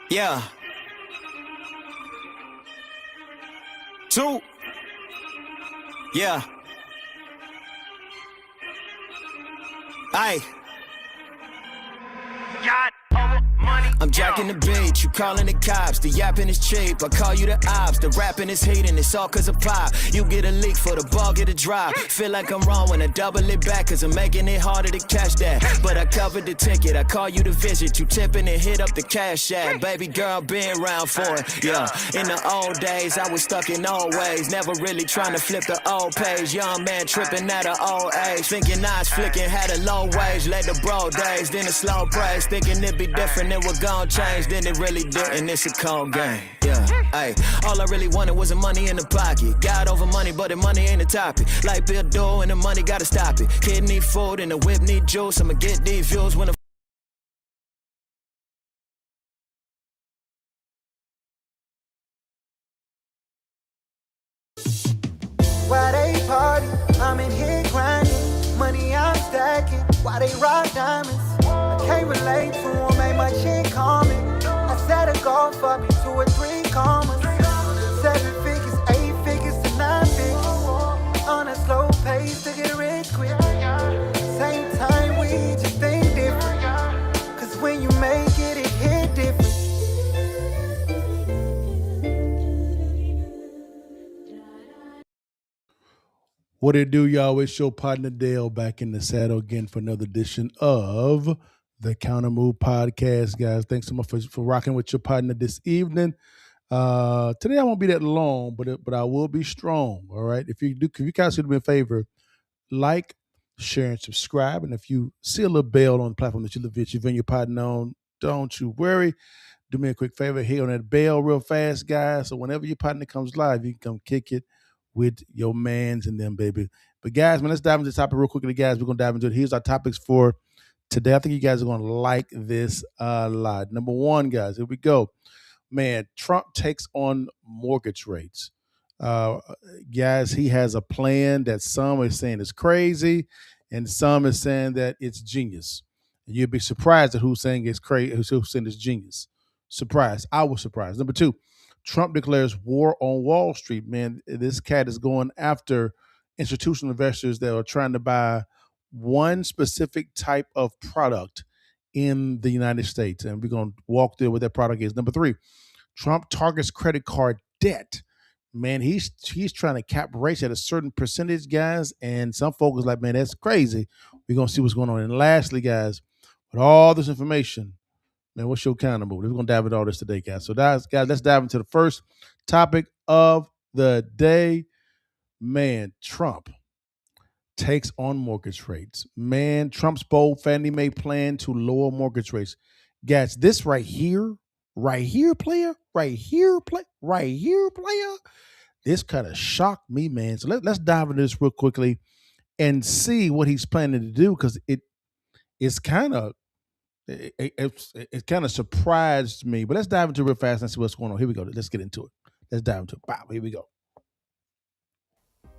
Yeah. 2. Yeah. Aye. I'm jacking the beat, you calling the cops, the yapping is cheap, I call you the ops, the rapping is heating, it's all cause of pop, you get a leak for the ball, get a drop, feel like I'm wrong when I double it back, cause I'm making it harder to catch that, but I covered the ticket, I call you to visit, you tipping and hit up the cash app, baby girl been round for it, yeah, in the old days, I was stuck in old ways, never really trying to flip the old page, young man tripping at an old age, thinking I was flicking, had a low wage, led the bro days, then a slow praise, thinking it'd be different, it would gon' change, then it really didn't, it's a cold game, yeah, ayy, all I really wanted was the money in the pocket, got over money, but the money ain't the topic, like Bill Doe and the money gotta stop it, kid need food and the whip need juice, I'ma get these views when the Why they party? I'm in here grinding. Money I'm stacking. Why they rock diamonds? I can't relate to them, ain't my chick calming. I set a goal for me 2 or 3 commas. 7 figures, 8 figures to 9 figures. On a slow pace to get rich quick. Same time we just think different. Cause when you make it, it hit different. What it do, y'all? It's your partner Dale back in the saddle again for another edition of the Countermove Podcast, guys. Thanks so much for rocking with your partner this evening. Today I won't be that long, but I will be strong. All right. If you guys could do me a favor, like, share, and subscribe. And if you see a little bell on the platform that you've been your partner on, don't you worry. Do me a quick favor, hit on that bell real fast, guys. So whenever your partner comes live, you can come kick it with your mans and them, baby. But guys, man, let's dive into the topic real quickly, guys. We're going to dive into it. Here's our topics for today. I think you guys are going to like this a lot. Number 1, guys, here we go. Man, Trump takes on mortgage rates. Guys, he has a plan that some are saying is crazy and some are saying that it's genius. And you'd be surprised at who's saying it's crazy, who's saying it's genius. Surprised. I was surprised. Number 2, Trump declares war on Wall Street. Man, this cat is going after institutional investors that are trying to buy one specific type of product in the United States. And we're going to walk through what that product is. Number 3, Trump targets credit card debt. Man, he's trying to cap rates at a certain percentage, guys. And some folks like, man, that's crazy. We're going to see what's going on. And lastly, guys, with all this information, man, what's your counter move? We're going to dive into all this today, guys. So, guys, let's dive into the first topic of the day. Man, Trump takes on mortgage rates. Man, Trump's bold Fannie Mae plan to lower mortgage rates. Guys, this right here, player, this kind of shocked me, man. So let's dive into this real quickly and see what he's planning to do, because it's kind of surprised me. But let's dive into it real fast and see what's going on. Here we go. Let's get into it. Let's dive into it. Wow, here we go.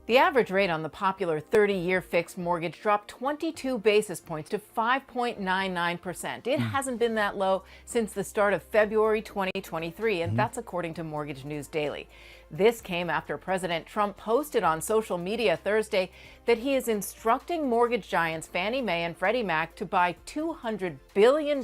The average rate on the popular 30-year fixed mortgage dropped 22 basis points to 5.99%. It hasn't been that low since the start of February 2023, and that's according to Mortgage News Daily. This came after President Trump posted on social media Thursday that he is instructing mortgage giants Fannie Mae and Freddie Mac to buy $200 billion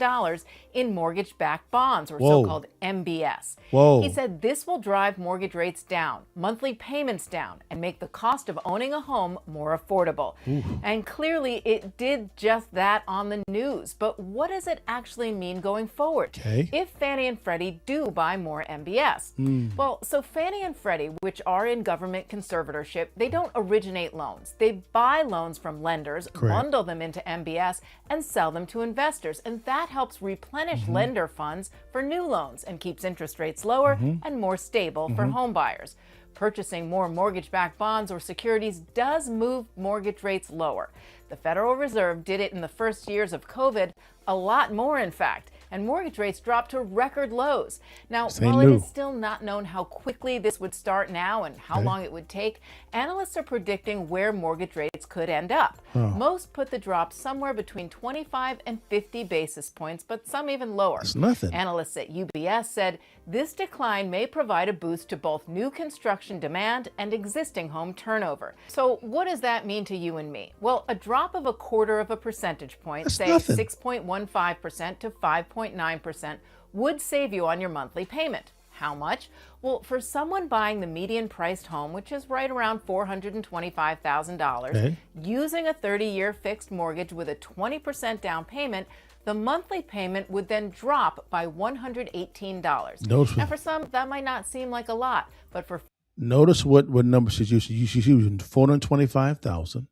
in mortgage-backed bonds, or so-called MBS. He said this will drive mortgage rates down, monthly payments down, and make the cost of owning a home more affordable. And clearly it did just that on the news. But what does it actually mean going forward if Fannie and Freddie do buy more MBS? Well, so Fannie and Freddie, which are in government conservatorship, they don't originate loans. They buy loans from lenders, bundle them into MBS, and sell them to investors. And that helps replenish lender funds for new loans and keeps interest rates lower and more stable for home buyers. Purchasing more mortgage-backed bonds or securities does move mortgage rates lower. The Federal Reserve did it in the first years of COVID, a lot more in fact. and mortgage rates dropped to record lows. Now, This ain't while it new. is still not known how quickly this would start now and how long it would take, analysts are predicting where mortgage rates could end up. Most put the drop somewhere between 25 and 50 basis points, but some even lower. That's nothing. Analysts at UBS said this decline may provide a boost to both new construction demand and existing home turnover. So what does that mean to you and me? Well, a drop of 1/4 of a percentage point, That's say nothing. 6.15% to 5.9%, would save you on your monthly payment. How much? Well, for someone buying the median priced home, which is right around $425,000, Okay. using a 30-year fixed mortgage with a 20% down payment, the monthly payment would then drop by $118. Notice- Now, for some, that might not seem like a lot, but for Notice what number she's using. She's using 425,000.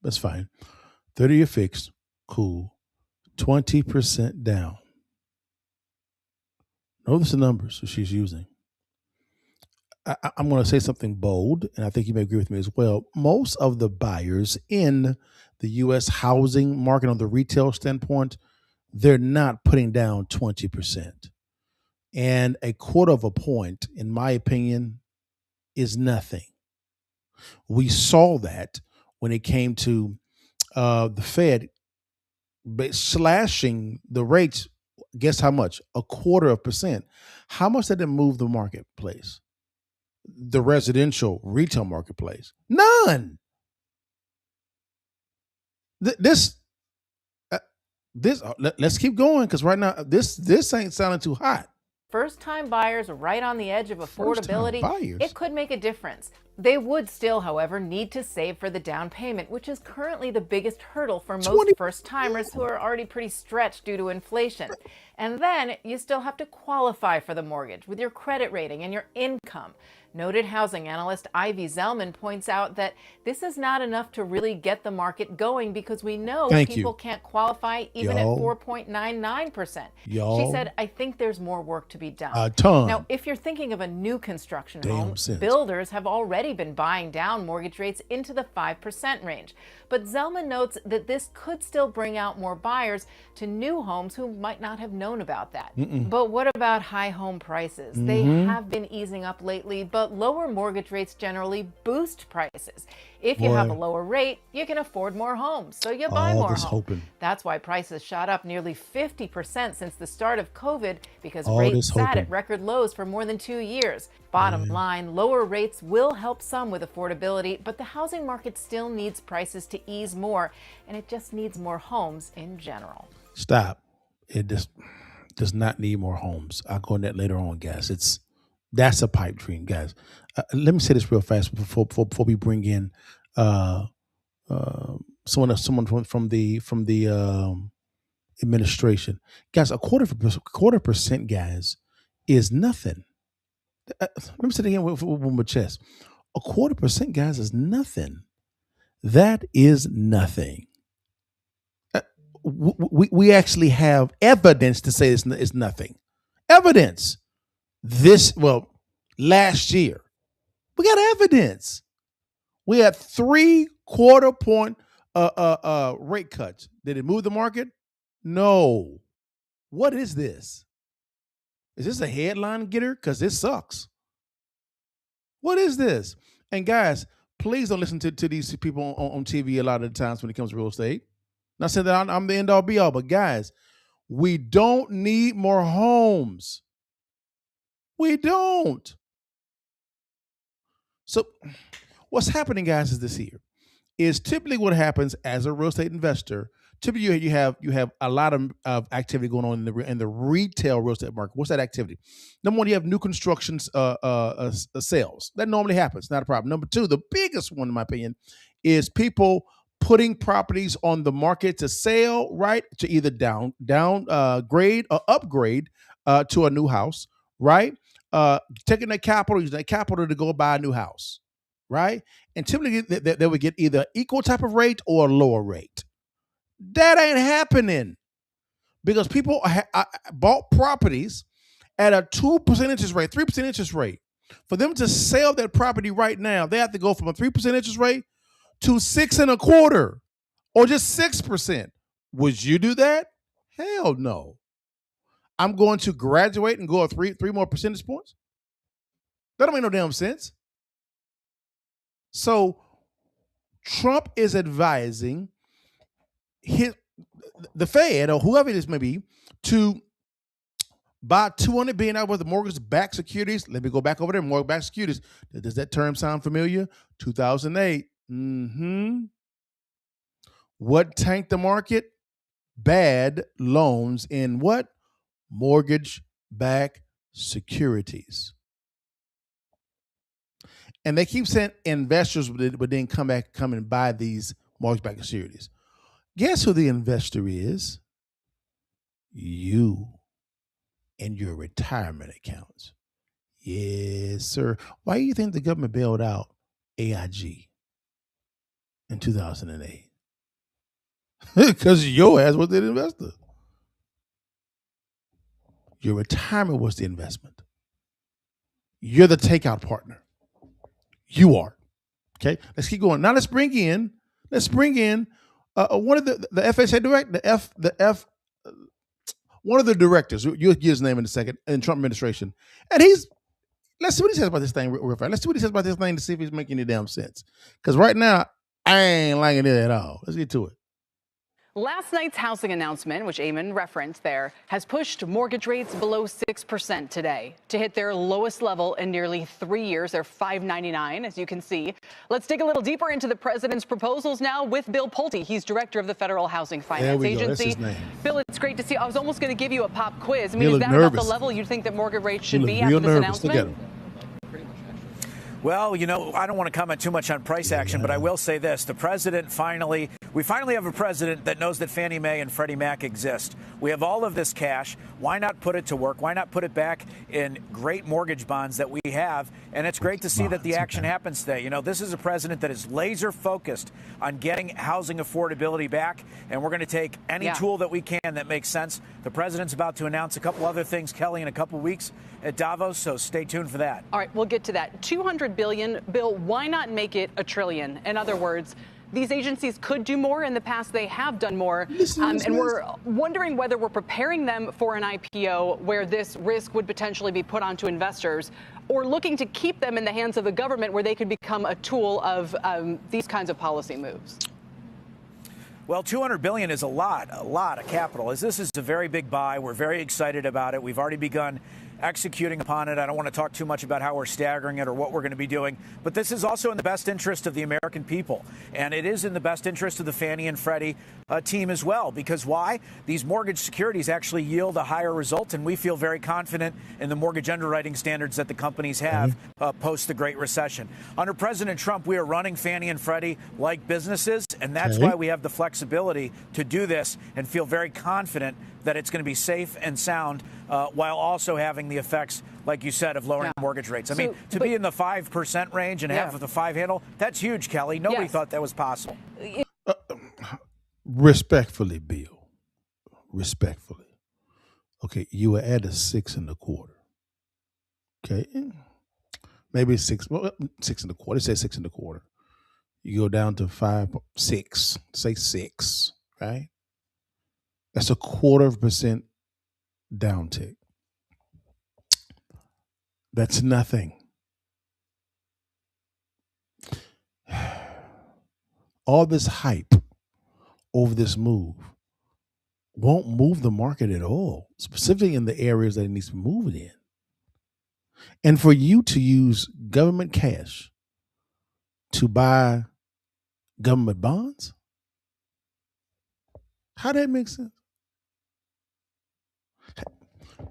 That's fine. 30-year fixed. Cool. 20% down. Notice the numbers that she's using. I'm going to say something bold, and I think you may agree with me as well. Most of the buyers in the U.S. housing market on the retail standpoint, they're not putting down 20%. And 1/4 of a point, in my opinion, is nothing. We saw that when it came to the Fed slashing the rates. Guess how much? 1/4%. How much did it move the marketplace? The residential retail marketplace? None. Let's keep going, because right now this ain't sounding too hot. first-time buyers right on the edge of affordability, buyers? it could make a difference. They would still, however, need to save for the down payment, which is currently the biggest hurdle for most 20 first-timers who are already pretty stretched due to inflation. And then you still have to qualify for the mortgage with your credit rating and your income. Noted housing analyst Ivy Zellman points out that this is not enough to really get the market going, because we know people can't qualify even at 4.99%. She said, I think there's more work to be done. A ton. Now, if you're thinking of a new construction Damn home, sense. builders have already been buying down mortgage rates into the 5% range. But Zellman notes that this could still bring out more buyers to new homes who might not have known about that. But what about high home prices? They have been easing up lately, but lower mortgage rates generally boost prices. If you have a lower rate, you can afford more homes, so you buy more homes. That's why prices shot up nearly 50% since the start of COVID, because rates sat at record lows for more than 2 years. Bottom line, lower rates will help some with affordability, but the housing market still needs prices to ease more, and it just needs more homes in general. Stop. It just does not need more homes. I'll go on that later on, guys. That's a pipe dream, guys. Let me say this real fast before we bring in someone from the administration, guys. 1/4%, guys, is nothing. Let me say it again with my chest. 1/4%, guys, is nothing. That is nothing. We actually have evidence to say it's nothing. Evidence. Last year, we got evidence. We had 3/4 point rate cuts. Did it move the market? No. What is this? Is this a headline getter? Because this sucks. What is this? And guys, please don't listen to these people on TV a lot of the times when it comes to real estate. Not saying that I'm the end all be all, but guys, we don't need more homes. We don't. So what's happening, guys, is this here. Is typically what happens as a real estate investor. Typically, you have a lot of activity going on in the retail real estate market. What's that activity? Number one, you have new construction sales. That normally happens, not a problem. Number two, the biggest one, in my opinion, is people putting properties on the market to sell, right? To either grade or upgrade to a new house, right? Taking that capital, using that capital to go buy a new house, right? And typically they would get either equal type of rate or a lower rate. That ain't happening because people bought properties at a 2% interest rate, 3% interest rate. For them to sell that property right now, they have to go from a 3% interest rate to 6.25% or just 6%. Would you do that? Hell no. I'm going to graduate and go up three more percentage points? That don't make no damn sense. So Trump is advising the Fed or whoever it is may be to buy $200 billion worth of mortgage-backed securities. Let me go back over there. Mortgage-backed securities. Does that term sound familiar? 2008. What tanked the market? Bad loans in what? Mortgage-backed securities. And they keep saying investors would then come and buy these mortgage-backed securities. Guess who the investor is? You and your retirement accounts. Yes, sir. Why do you think the government bailed out AIG in 2008? Because your ass was the investor. Your retirement was the investment. You're the takeout partner. You are. Okay, let's keep going. Now let's bring in one of the FHA director, one of the directors. You'll get his name in a second in Trump administration, and let's see what he says about this thing real fast. Let's see what he says about this thing to see if he's making any damn sense. Because right now I ain't liking it at all. Let's get to it. Last night's housing announcement, which Eamon referenced there, has pushed mortgage rates below 6% today to hit their lowest level in nearly 3 years. They're 5.99, as you can see. Let's dig a little deeper into the president's proposals now with Bill Pulte. He's director of the Federal Housing Finance Agency. That's his name. Bill, it's great to see you. I was almost going to give you a pop quiz. I mean, You is look that nervous. about the level you think that mortgage rates should You be look after real this nervous. Look at announcement? him. Well, I don't want to comment too much on price action, but I will say this. We finally have a president that knows that Fannie Mae and Freddie Mac exist. We have all of this cash. Why not put it to work? Why not put it back in great mortgage bonds that we have? And it's great to see that the action happens today. This is a president that is laser focused on getting housing affordability back. And we're going to take any tool that we can that makes sense. The president's about to announce a couple other things, Kelly, in a couple weeks at Davos. So stay tuned for that. All right, we'll get to that. $200 billion. Bill, why not make it $1 trillion? In other words, these agencies could do more. In the past, they have done more. And we're wondering whether we're preparing them for an IPO where this risk would potentially be put onto investors, or looking to keep them in the hands of the government where they could become a tool of these kinds of policy moves. Well, $200 billion is a lot of capital. This is a very big buy. We're very excited about it. We've already begun executing upon it. I don't want to talk too much about how we're staggering it or what we're going to be doing, but this is also in the best interest of the American people. And it is in the best interest of the Fannie and Freddie team as well. Because why? These mortgage securities actually yield a higher result, and we feel very confident in the mortgage underwriting standards that the companies have post the Great Recession. Under President Trump, we are running Fannie and Freddie like businesses, and that's why we have the flexibility to do this and feel very confident that it's going to be safe and sound while also having the effects, like you said, of lowering mortgage rates. I mean, to be in the 5% range and half of the 5 handle, that's huge, Kelly. Nobody thought that was possible. Respectfully, Bill. Respectfully. Okay, you were at a 6 1/4. Okay. Maybe 6 1/4. It says 6 1/4. You go down to 5, 6, say 6, right? That's 0.25% downtick. That's nothing. All this hype over this move won't move the market at all, specifically in the areas that it needs to move it in. And for you to use government cash to buy government bonds, how that makes sense?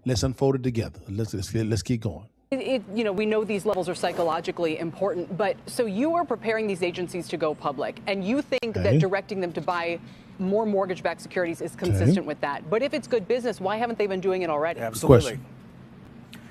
Let's unfold it together. Let's keep going. We know these levels are psychologically important, but so you are preparing these agencies to go public, and you think that directing them to buy more mortgage-backed securities is consistent with that. But if it's good business, why haven't they been doing it already? Absolutely.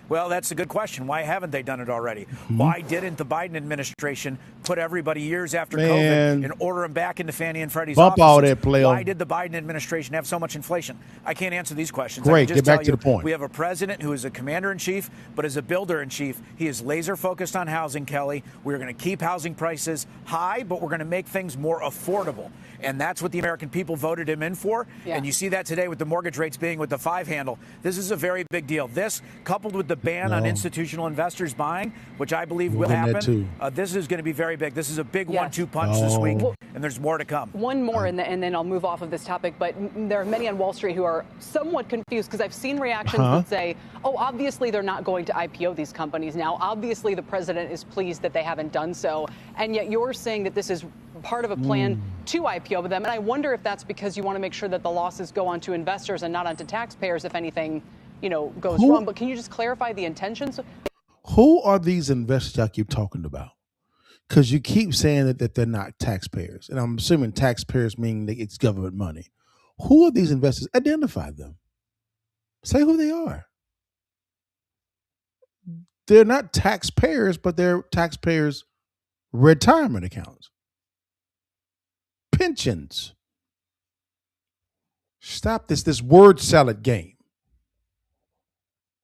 Well, that's a good question. Why haven't they done it already? Why didn't the Biden administration put everybody years after COVID and order them back into Fannie and Freddie's Bump offices? all that, player. Why did the Biden administration have so much inflation? I can't answer these questions. Great. I can just Get back tell to you, the point. We have a president who is a commander-in-chief, but as a builder-in-chief, he is laser-focused on housing, Kelly. We're going to keep housing prices high, but we're going to make things more affordable. And that's what the American people voted him in for. Yeah. And you see that today with the mortgage rates being with the 5 handle. This is a very big deal. This, coupled with the ban on institutional investors buying, which I believe will happen, this is going to be very big. This is a big 1-2 punch this week, and there's more to come. One more, and then I'll move off of this topic. But there are many on Wall Street who are somewhat confused because I've seen reactions that say, oh, obviously they're not going to IPO these companies now. Obviously the president is pleased that they haven't done so. And yet you're saying that this is part of a plan to IPO them. And I wonder if that's because you want to make sure that the losses go on to investors and not onto taxpayers if anything, goes wrong. But can you just clarify the intentions? Who are these investors I keep talking about? Because you keep saying that they're not taxpayers. And I'm assuming taxpayers mean that it's government money. Who are these investors? Identify them. Say who they are. They're not taxpayers, but they're taxpayers' retirement accounts. Pensions. Stop this word salad game.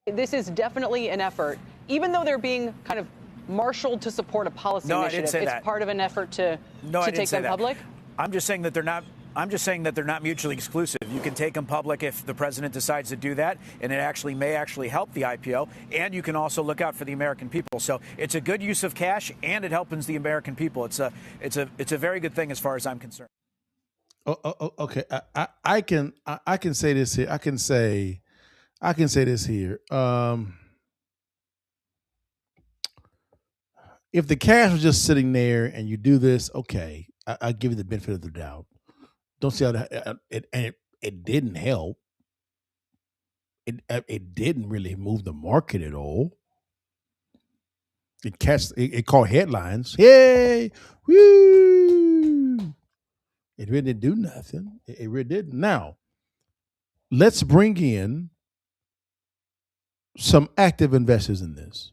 This is definitely an effort, even though they're being kind of marshaled to support a policy initiative. I didn't say that. It's part of an effort to take them public. I'm just saying that they're not. I'm just saying that they're not mutually exclusive. You can take them public if the president decides to do that, and it may actually help the IPO. And you can also look out for the American people. So it's a good use of cash, and it helps the American people. It's a very good thing as far as I'm concerned. Okay, I can say this here. I can say this here. If the cash was just sitting there and you do this, okay, I give you the benefit of the doubt. Don't see how it didn't help. It didn't really move the market at all. It caught headlines. Yay! Woo! It really didn't do nothing. It really didn't. Now, let's bring in some active investors in this,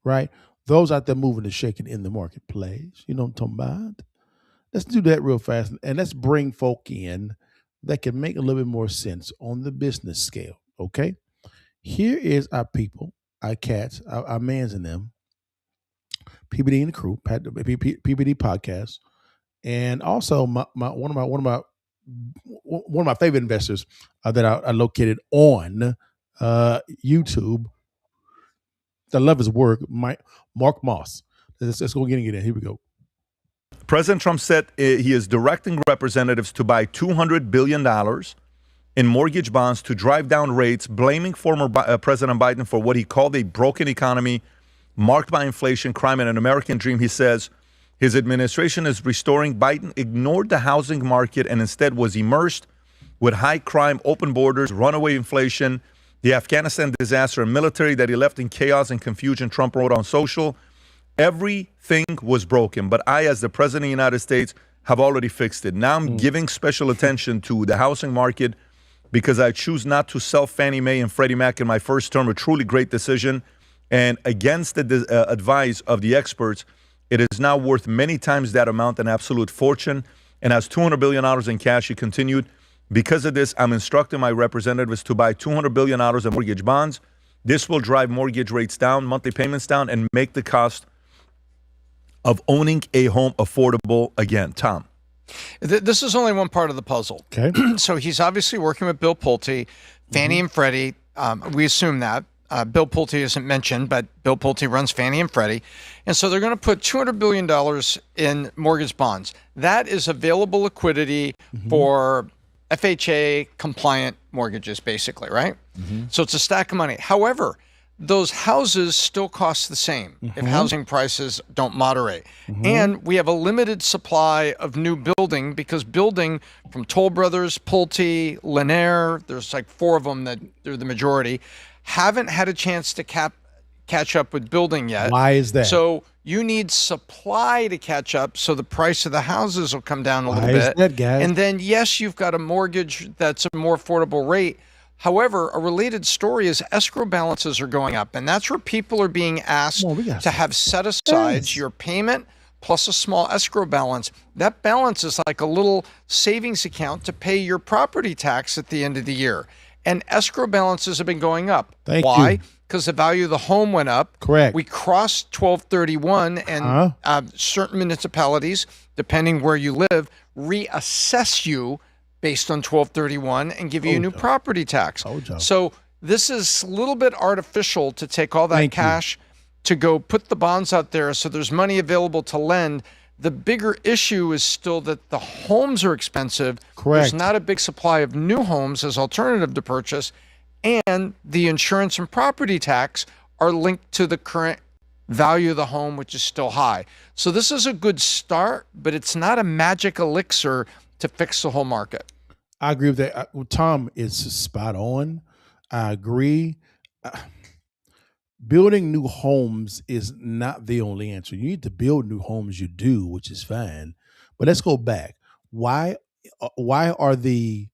right? Those out there moving and shaking in the marketplace. You know what I'm talking about? Let's do that real fast, and let's bring folk in that can make a little bit more sense on the business scale, okay? Here is our people, our cats, our mans in them, PBD and the crew, PBD podcast, and also one of my favorite investors that are located on YouTube. I love his work, Mark Moss. Let's go get it. Here we go. President Trump said he is directing representatives to buy $200 billion in mortgage bonds to drive down rates, blaming former President Biden for what he called a broken economy marked by inflation, crime, and an American dream. He says his administration is restoring. Biden ignored the housing market and instead was immersed with high crime, open borders, runaway inflation, the Afghanistan disaster, and military that he left in chaos and confusion, Trump wrote on social. Everything was broken, but I, as the president of the United States, have already fixed it. Now I'm giving special attention to the housing market because I choose not to sell Fannie Mae and Freddie Mac in my first term, a truly great decision. And against the advice of the experts, it is now worth many times that amount, an absolute fortune, and has $200 billion in cash. He continued, because of this, I'm instructing my representatives to buy $200 billion in mortgage bonds. This will drive mortgage rates down, monthly payments down, and make the cost of owning a home affordable again. Tom. This is only one part of the puzzle. Okay. So he's obviously working with Bill Pulte, Fannie and Freddie. We assume that. Bill Pulte isn't mentioned, but Bill Pulte runs Fannie and Freddie. And so they're going to put $200 billion in mortgage bonds. That is available liquidity for FHA compliant mortgages, basically, right? So it's a stack of money. However, those houses still cost the same if housing prices don't moderate. And we have a limited supply of new building because building from Toll Brothers, Pulte, Lanier, there's like 4 of them that they're the majority, haven't had a chance to catch up with building yet. Why is that? So you need supply to catch up so the price of the houses will come down a little bit. Why is that, guys? And then, yes, you've got a mortgage that's a more affordable rate, However, a related story is escrow balances are going up, and that's where people are being asked to have set aside your payment plus a small escrow balance. That balance is like a little savings account to pay your property tax at the end of the year. And escrow balances have been going up. Why? Because the value of the home went up. Correct. We crossed 1231, and certain municipalities, depending where you live, reassess you based on 1231 and give you a new property tax. So this is a little bit artificial to take all that cash to go put the bonds out there so there's money available to lend. The bigger issue is still that the homes are expensive. Correct. There's not a big supply of new homes as alternative to purchase, and the insurance and property tax are linked to the current value of the home, which is still high. So this is a good start, but it's not a magic elixir to fix the whole market. I agree with that. Tom is spot on. I agree. Building new homes is not the only answer. You need to build new homes, you do, which is fine. But let's go back. Why are the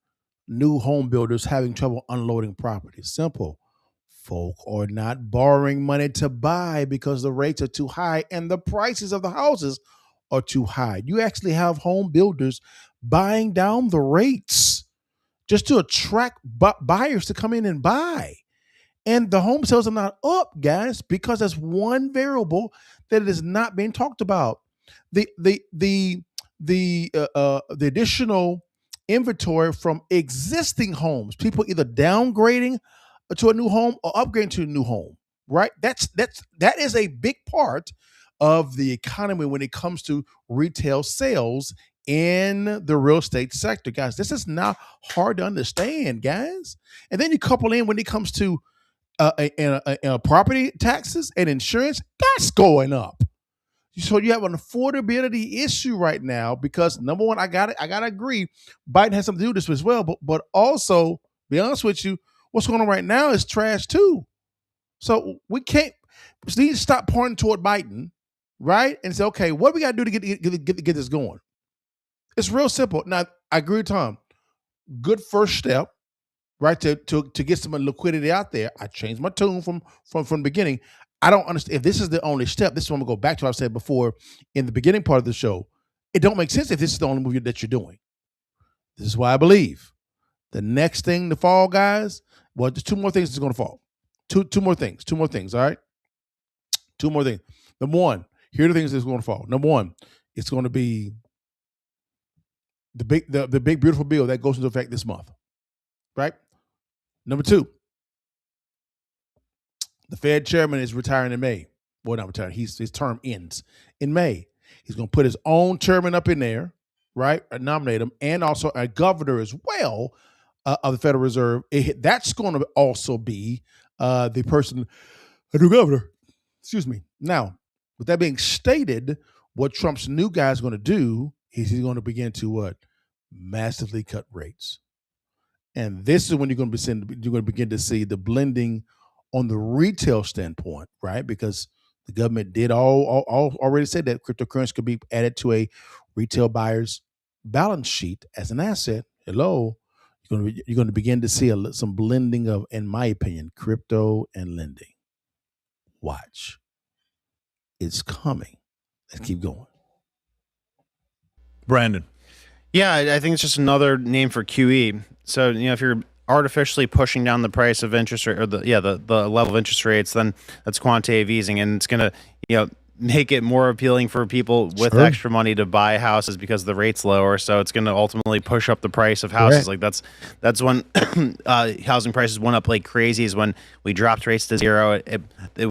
new home builders having trouble unloading property? Simple. Folk are not borrowing money to buy because the rates are too high and the prices of the houses are too high. You actually have home builders buying down the rates just to attract buyers to come in and buy. And the home sales are not up, guys, because that's one variable that is not being talked about. The additional inventory from existing homes, people either downgrading to a new home or upgrading to a new home, right? That is a big part of the economy when it comes to retail sales in the real estate sector, guys. This is not hard to understand, guys. And then you couple in when it comes to property taxes and insurance, that's going up. So you have an affordability issue right now because, number one, I gotta agree, Biden has something to do with this as well. But also, be honest with you, what's going on right now is trash too. So we need to stop pointing toward Biden, right? And say, okay, what do we got to do to get this going? It's real simple. Now, I agree with Tom. Good first step, right? To get some liquidity out there. I changed my tune from the beginning. I don't understand if this is the only step. This is what I'm gonna go back to what I said before in the beginning part of the show. It don't make sense if this is the only move that you're doing. This is why I believe the next thing to fall, guys. Well, there's two more things that's gonna fall. Two more things. All right. Two more things. Number one, here are the things that's going to fall. Number one, it's going to be the big beautiful bill that goes into effect this month, right? Number two, the Fed chairman is retiring in May. Well, not retiring. His term ends in May. He's going to put his own chairman up in there, right? Nominate him, and also a governor as well of the Federal Reserve. That's going to also be the person, a new governor. Excuse me. Now, with that being stated, what Trump's new guy is going to do is he's going to begin to what? Massively cut rates. And this is when you're going to begin to see the blending on the retail standpoint, right? Because the government did all already said that cryptocurrency could be added to a retail buyer's balance sheet as an asset. Hello, you're going to begin to see some blending of, in my opinion, crypto and lending. Watch, it's coming. Let's keep going. Brandon. Yeah, I think it's just another name for QE. So, if you're artificially pushing down the price of interest rate or the level of interest rates, then that's quantitative easing, and it's going to, make it more appealing for people with extra money to buy houses because the rate's lower. So it's going to ultimately push up the price of houses. Correct. Like that's when housing prices went up like crazy, is when we dropped rates to zero. It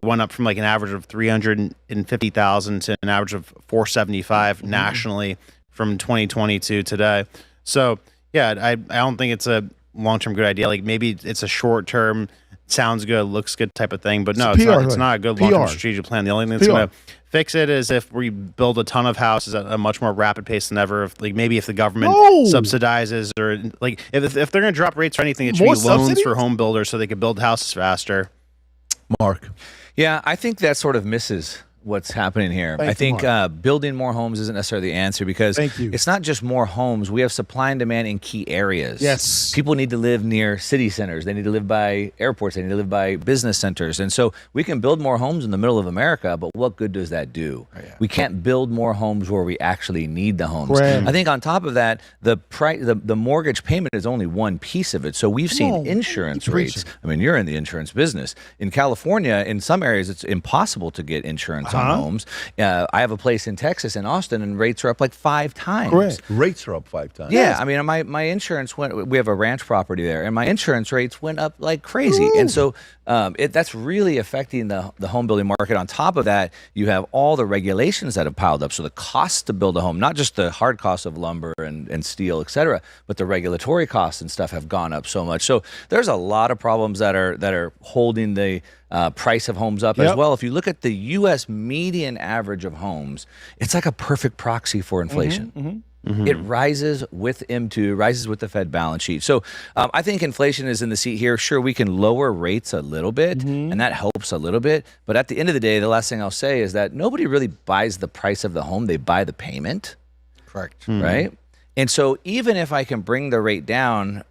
went up from like an average of 350,000 to an average of 475 nationally from 2020 to today. So yeah, I don't think it's a long-term good idea. Like maybe it's a short-term, sounds good, looks good type of thing, but no, it's not a good long-term strategic plan. The only thing that's going to fix it is if we build a ton of houses at a much more rapid pace than ever. If the government subsidizes, or like if they're going to drop rates or anything, it should be loans for home builders so they can build houses faster. Mark. Yeah, I think that sort of misses what's happening here. Thank I think you, building more homes isn't necessarily the answer because it's not just more homes. We have supply and demand in key areas. Yes. People need to live near city centers. They need to live by airports. They need to live by business centers. And so we can build more homes in the middle of America, but what good does that do? We can't build more homes where we actually need the homes. Correct. I think on top of that, the mortgage payment is only one piece of it. So we've seen insurance rates. I mean, you're in the insurance business. In California, in some areas, it's impossible to get insurance on homes. I have a place in Texas, in Austin, and rates are up like 5 times. Correct. Rates are up 5 times. Yeah, I mean, my insurance we have a ranch property there, and my insurance rates went up like crazy. And so that's really affecting the home building market. On top of that, you have all the regulations that have piled up. So the cost to build a home, not just the hard costs of lumber and steel, et cetera, but the regulatory costs and stuff have gone up so much. So there's a lot of problems that are holding the price of homes up as well. If you look at the U.S. median average of homes, it's like a perfect proxy for inflation. It rises with M2, rises with the Fed balance sheet. So I think inflation is in the seat here. Sure, we can lower rates a little bit, and that helps a little bit. But at the end of the day, the last thing I'll say is that nobody really buys the price of the home. They buy the payment. Correct. Right? And so even if I can bring the rate down,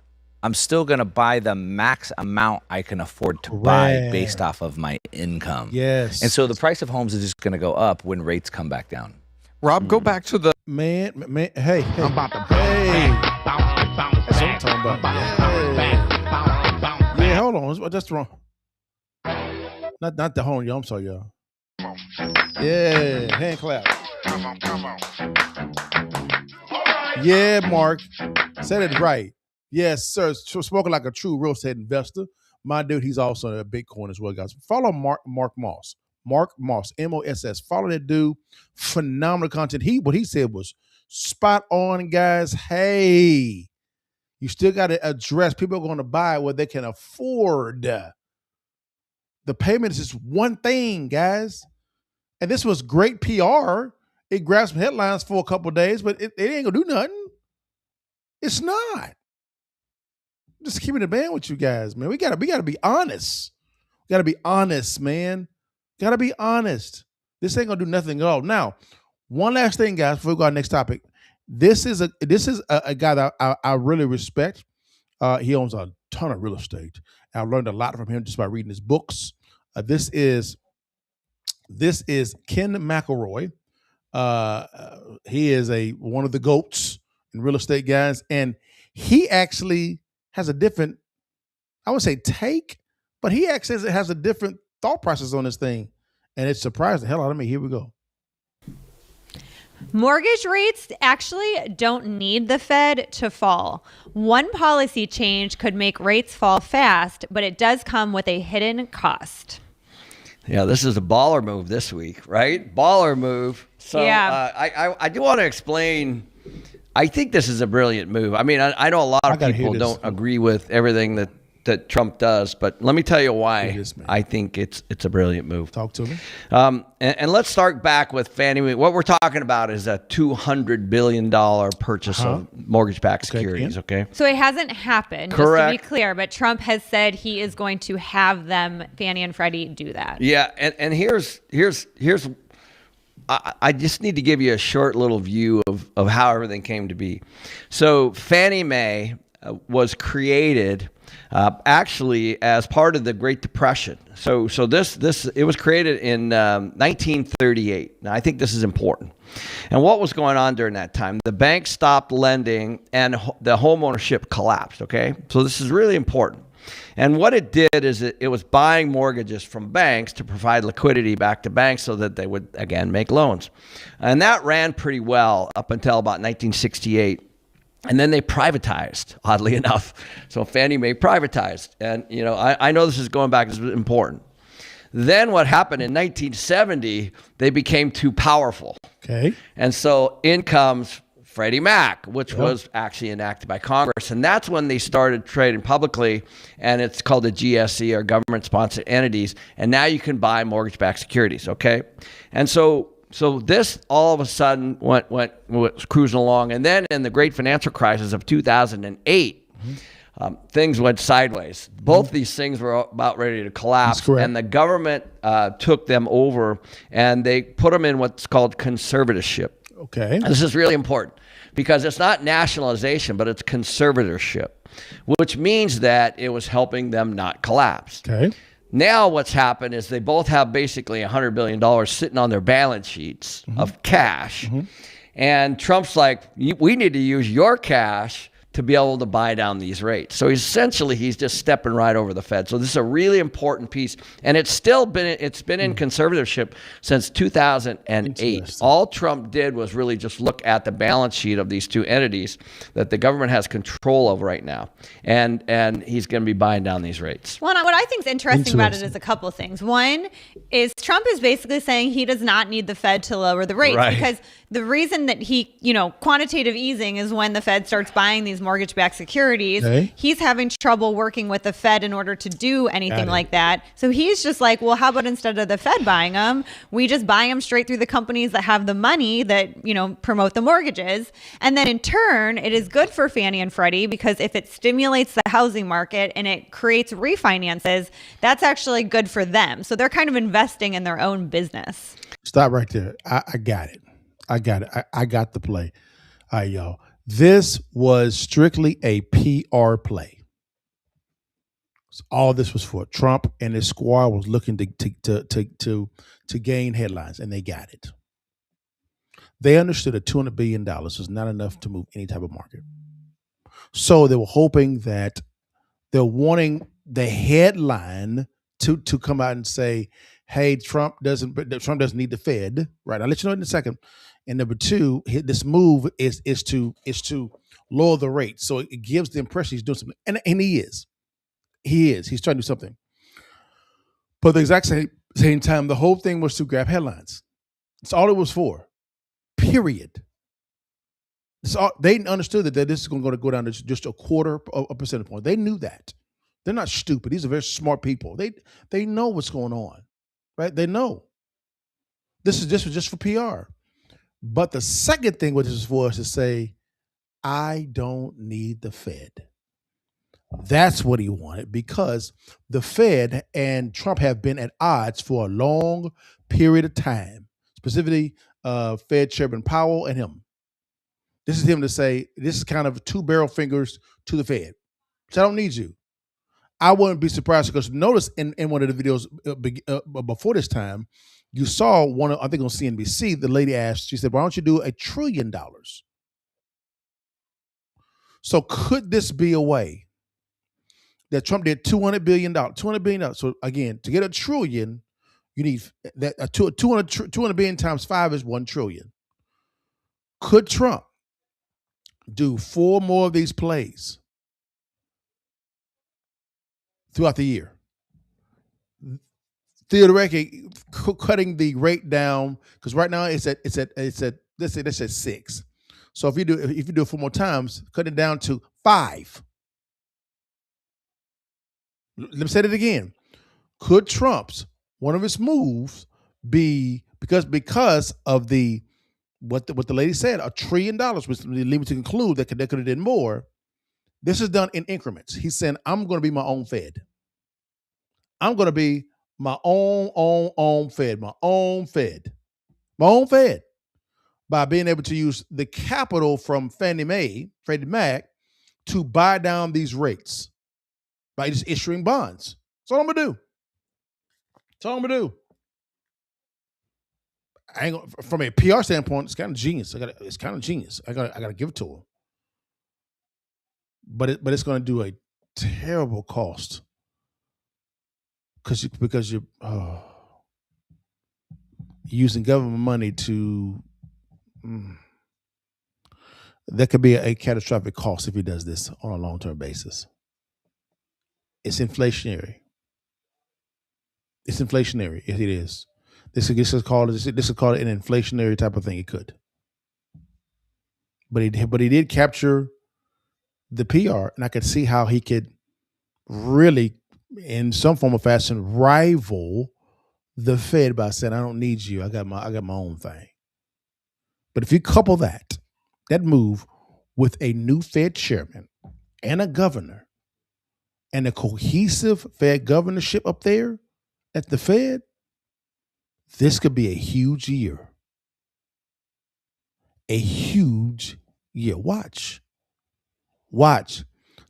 I'm still going to buy the max amount I can afford to buy based off of my income. Yes. And so the price of homes is just going to go up when rates come back down. Rob, go back to the man. Hey, I'm about to That's what I'm talking about. Yeah, hold on. That's wrong. Not the horn, y'all. I'm sorry, y'all. Yeah, hand clap. Yeah, Mark. Said it right. Yes, sir. Spoken like a true real estate investor. My dude, he's also a Bitcoin as well, guys. Follow Mark Moss. Mark Moss, M-O-S-S. Follow that dude. Phenomenal content. What he said was spot on, guys. Hey, you still got to address people are going to buy what they can afford. The payment is just one thing, guys. And this was great PR. It grabbed some headlines for a couple of days, but it ain't going to do nothing. It's not. Just keeping it band with you guys, man. We gotta be honest. We gotta be honest, man. Gotta be honest. This ain't gonna do nothing at all. Now, one last thing, guys, before we go to our next topic. This is a guy that I really respect. He owns a ton of real estate. I learned a lot from him just by reading his books. This is Ken McElroy. He is one of the GOATs in real estate, guys, and he actually has a different, I would say take, but he actually has a different thought process on this thing. And it surprised the hell out of me. Here we go. Mortgage rates actually don't need the Fed to fall. One policy change could make rates fall fast, but it does come with a hidden cost. Yeah, this is a baller move this week, right? Baller move. So yeah. I do want to explain. I think this is a brilliant move. I mean, I know a lot of people don't agree with everything that Trump does, but let me tell you why I think it's a brilliant move. Talk to me. And let's start back with Fannie Mae. What we're talking about is a $200 billion purchase of mortgage-backed securities, okay? So it hasn't happened, correct, just to be clear, but Trump has said he is going to have them, Fannie and Freddie, do that. Yeah, and here's I just need to give you a short little view of how everything came to be. So Fannie Mae was created actually as part of the Great Depression. So this it was created in 1938. Now I think this is important. And what was going on during that time? The banks stopped lending and the home ownership collapsed. Okay, so this is really important. And what it did is it was buying mortgages from banks to provide liquidity back to banks so that they would, again, make loans. And that ran pretty well up until about 1968. And then they privatized, oddly enough. So Fannie Mae privatized. And, you know, I know this is going back, this is important. Then what happened in 1970, they became too powerful. Okay. And so in comes Freddie Mac, which was actually enacted by Congress. And that's when they started trading publicly, and it's called the GSE, or government-sponsored entities. And now you can buy mortgage-backed securities, okay? And so this all of a sudden went cruising along. And then in the great financial crisis of 2008, things went sideways. Both these things were about ready to collapse, and the government took them over, and they put them in what's called conservatorship. Okay. This is really important because it's not nationalization, but it's conservatorship, which means that it was helping them not collapse. Okay. Now what's happened is they both have basically $100 billion sitting on their balance sheets of cash. And Trump's like, we need to use your cash to be able to buy down these rates. So essentially, he's just stepping right over the Fed. So this is a really important piece, and it's been in conservatorship since 2008. All Trump did was really just look at the balance sheet of these two entities that the government has control of right now, and he's going to be buying down these rates. Well, what I think is interesting about it is a couple of things. One is Trump is basically saying he does not need the Fed to lower the rates because the reason that quantitative easing is when the Fed starts buying these mortgage-backed securities. He's having trouble working with the Fed in order to do anything like that. So he's just like, well, how about instead of the Fed buying them, we just buy them straight through the companies that have the money that, promote the mortgages. And then in turn, it is good for Fannie and Freddie because if it stimulates the housing market and it creates refinances, that's actually good for them. So they're kind of investing in their own business. Stop right there. I got it. I got the play. All right, y'all. This was strictly a PR play. So all this was for Trump and his squad was looking to gain headlines, and they got it. They understood that $200 billion was not enough to move any type of market. So they were hoping that they're wanting the headline to come out and say, hey, Trump doesn't need the Fed. Right. I'll let you know in a second. And number two, this move is to lower the rate. So it gives the impression he's doing something. And he is. He's trying to do something. But at the exact same time, the whole thing was to grab headlines. That's all it was for. Period. They understood that this is going to go down to just a quarter of a percentage point. They knew that. They're not stupid. These are very smart people. They know what's going on. Right? They know. This was just for PR. But the second thing which is for us to say, I don't need the Fed. That's what he wanted because the Fed and Trump have been at odds for a long period of time, specifically Fed Chairman Powell and him. This is him to say, this is kind of two barrel fingers to the Fed. So I don't need you. I wouldn't be surprised because notice in one of the videos before this time, you saw one, I think on CNBC, the lady asked, she said, why don't you do $1 trillion? So could this be a way that Trump did $200 billion? So again, to get $1 trillion, you need that 200 billion times 5 is $1 trillion. Could Trump do 4 more of these plays throughout the year? Theoretically, cutting the rate down because right now it's at let's say 6. So if you do it 4 more times, cut it down to 5. Let me say it again. Could Trump's one of his moves be because of what the lady said, $1 trillion, which lead me to conclude that they could have done more. This is done in increments. He's saying, I'm going to be my own Fed. I'm going to be my own Fed, my own Fed by being able to use the capital from Fannie Mae, Freddie Mac, to buy down these rates by just issuing bonds. That's all I'm going to do. From a PR standpoint, it's kind of genius. It's kind of genius. I got to give it to him. But it's going to do a terrible cost because you're using government money to. That could be a catastrophic cost if he does this on a long-term basis. It's inflationary. It is. This is called an inflationary type of thing. It could, but he did capture the PR, and I could see how he could really, in some form or fashion, rival the Fed by saying, "I don't need you. I got my own thing." But if you couple that move with a new Fed chairman and a governor and a cohesive Fed governorship up there at the Fed, this could be a huge year. A huge year. Watch.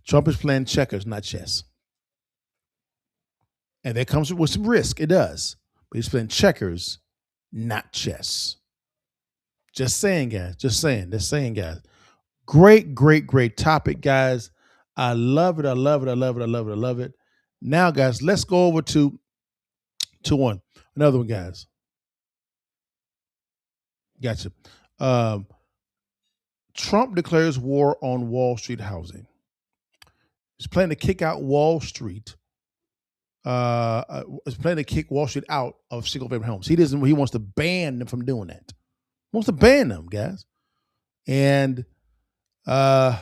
Trump is playing checkers, not chess. And that comes with some risk. It does. But he's playing checkers, not chess. Just saying, guys. Just saying, guys. Great topic, guys. I love it. Now, guys, let's go over to another one, guys. Gotcha. Trump declares war on Wall Street housing. He's planning to kick out Wall Street. Is planning to kick Wall Street out of single-family homes. He wants to ban them from doing that. He wants to ban them, guys. And I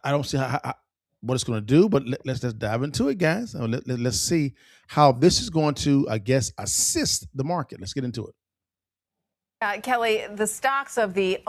don't see what it's going to do, but let's dive into it, guys. Let's see how this is going to, I guess, assist the market. Let's get into it. Kelly, the stocks of the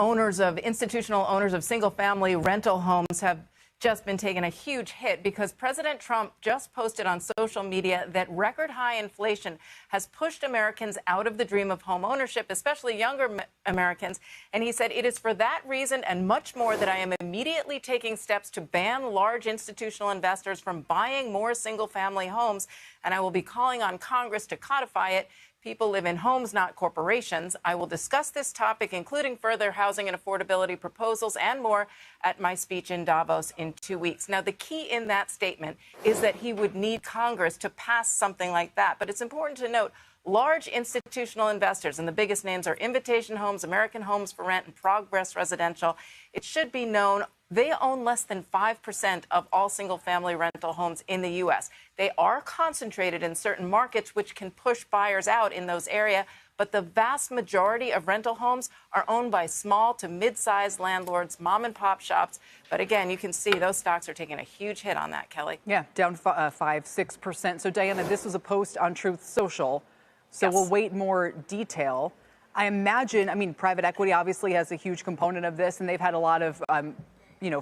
institutional owners of single-family rental homes have just been taking a huge hit because President Trump just posted on social media that record high inflation has pushed Americans out of the dream of home ownership, especially younger Americans. And he said, "It is for that reason and much more that I am immediately taking steps to ban large institutional investors from buying more single-family homes. And I will be calling on Congress to codify it. People live in homes, not corporations. I will discuss this topic, including further housing and affordability proposals and more, at my speech in Davos in 2 weeks." Now, the key in that statement is that he would need Congress to pass something like that. But it's important to note, large institutional investors, and the biggest names are Invitation Homes, American Homes for Rent, and Progress Residential. It should be known they own less than 5% of all single-family rental homes in the U.S. They are concentrated in certain markets, which can push buyers out in those areas. But the vast majority of rental homes are owned by small to mid-sized landlords, mom-and-pop shops. But again, you can see those stocks are taking a huge hit on that, Kelly. Yeah, down 5-6%. So, Diana, this was a post on Truth Social. So We'll wait more detail. I imagine, private equity obviously has a huge component of this, and they've had a lot of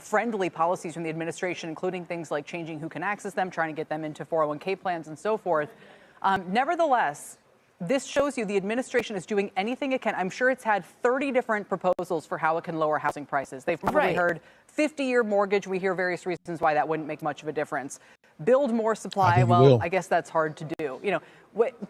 friendly policies from the administration, including things like changing who can access them, trying to get them into 401k plans and so forth. Nevertheless, this shows you the administration is doing anything it can. I'm sure it's had 30 different proposals for how it can lower housing prices. They've probably heard 50-year mortgage. We hear various reasons why that wouldn't make much of a difference. Build more supply. I guess that's hard to do.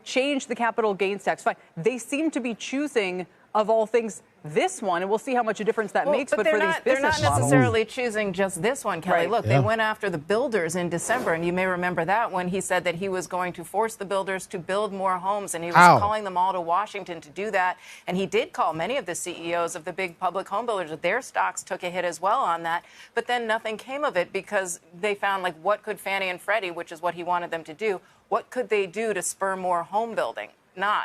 Change the capital gains tax. Fine. They seem to be choosing, of all things, this one, and we'll see how much a difference that makes. But for these business models, they're not necessarily choosing just this one, Kelly. Look, they went after the builders in December, and you may remember that when he said that he was going to force the builders to build more homes, and he was calling them all to Washington to do that. And he did call many of the CEOs of the big public home builders. Their stocks took a hit as well on that. But then nothing came of it because they found, what could Fannie and Freddie, which is what he wanted them to do, what could they do to spur more home building?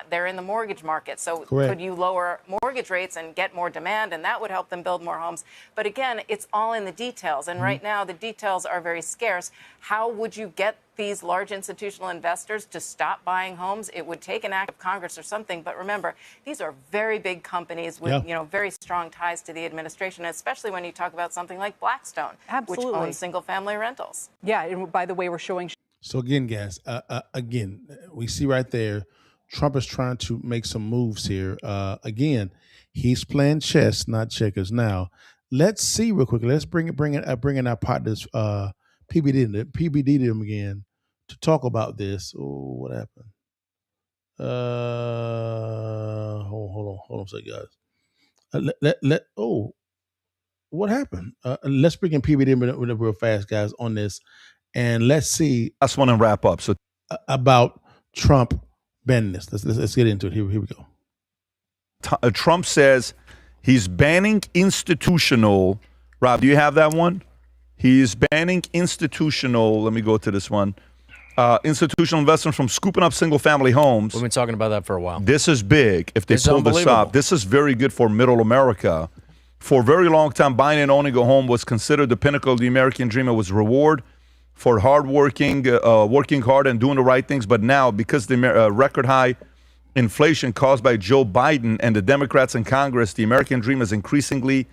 They're in the mortgage market. So could you lower mortgage rates and get more demand, and that would help them build more homes? But again, it's all in the details. And right now, the details are very scarce. How would you get these large institutional investors to stop buying homes? It would take an act of Congress or something. But remember, these are very big companies with very strong ties to the administration, especially when you talk about something like Blackstone, which owns single-family rentals. Yeah, and by the way, we're showing. So again, guys, we see right there, Trump is trying to make some moves here. Again, he's playing chess, not checkers. Now, let's see real quickly. Let's bring in our partners, PBD them again to talk about this. Oh, what happened? Hold on a second, guys. What happened? Let's bring in PBD real fast, guys, on this, and let's see. Last one and wrap up. So about Trump. Ban this. Let's get into it. Here we go. Trump says he's banning institutional. Rob, do you have that one? He's banning institutional. Let me go to this one. Institutional investors from scooping up single-family homes. We've been talking about that for a while. This is big. If they pull this off, this is very good for middle America. For a very long time, buying and owning a home was considered the pinnacle of the American dream. It was reward for hardworking, working hard and doing the right things. But now, because the record high inflation caused by Joe Biden and the Democrats in Congress, the American dream is increasingly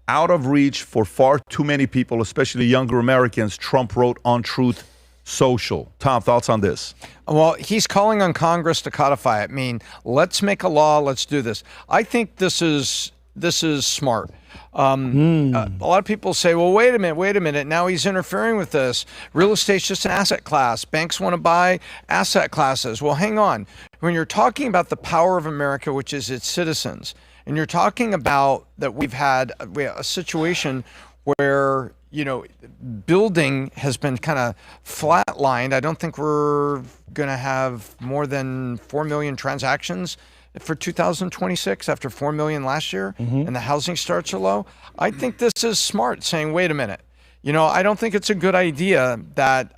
out of reach for far too many people, especially younger Americans, Trump wrote on Truth Social. Tom, thoughts on this? Well, he's calling on Congress to codify it. I mean, let's make a law. Let's do this. I think this is smart. A lot of people say, well, wait a minute. Now he's interfering with this. Real estate's just an asset class. Banks want to buy asset classes. Well, hang on. When you're talking about the power of America, which is its citizens, and you're talking about that we had a situation where, building has been kind of flatlined. I don't think we're going to have more than 4 million transactions for 2026 after 4 million last year, and the housing starts are low. I think this is smart, saying, wait a minute. I don't think it's a good idea that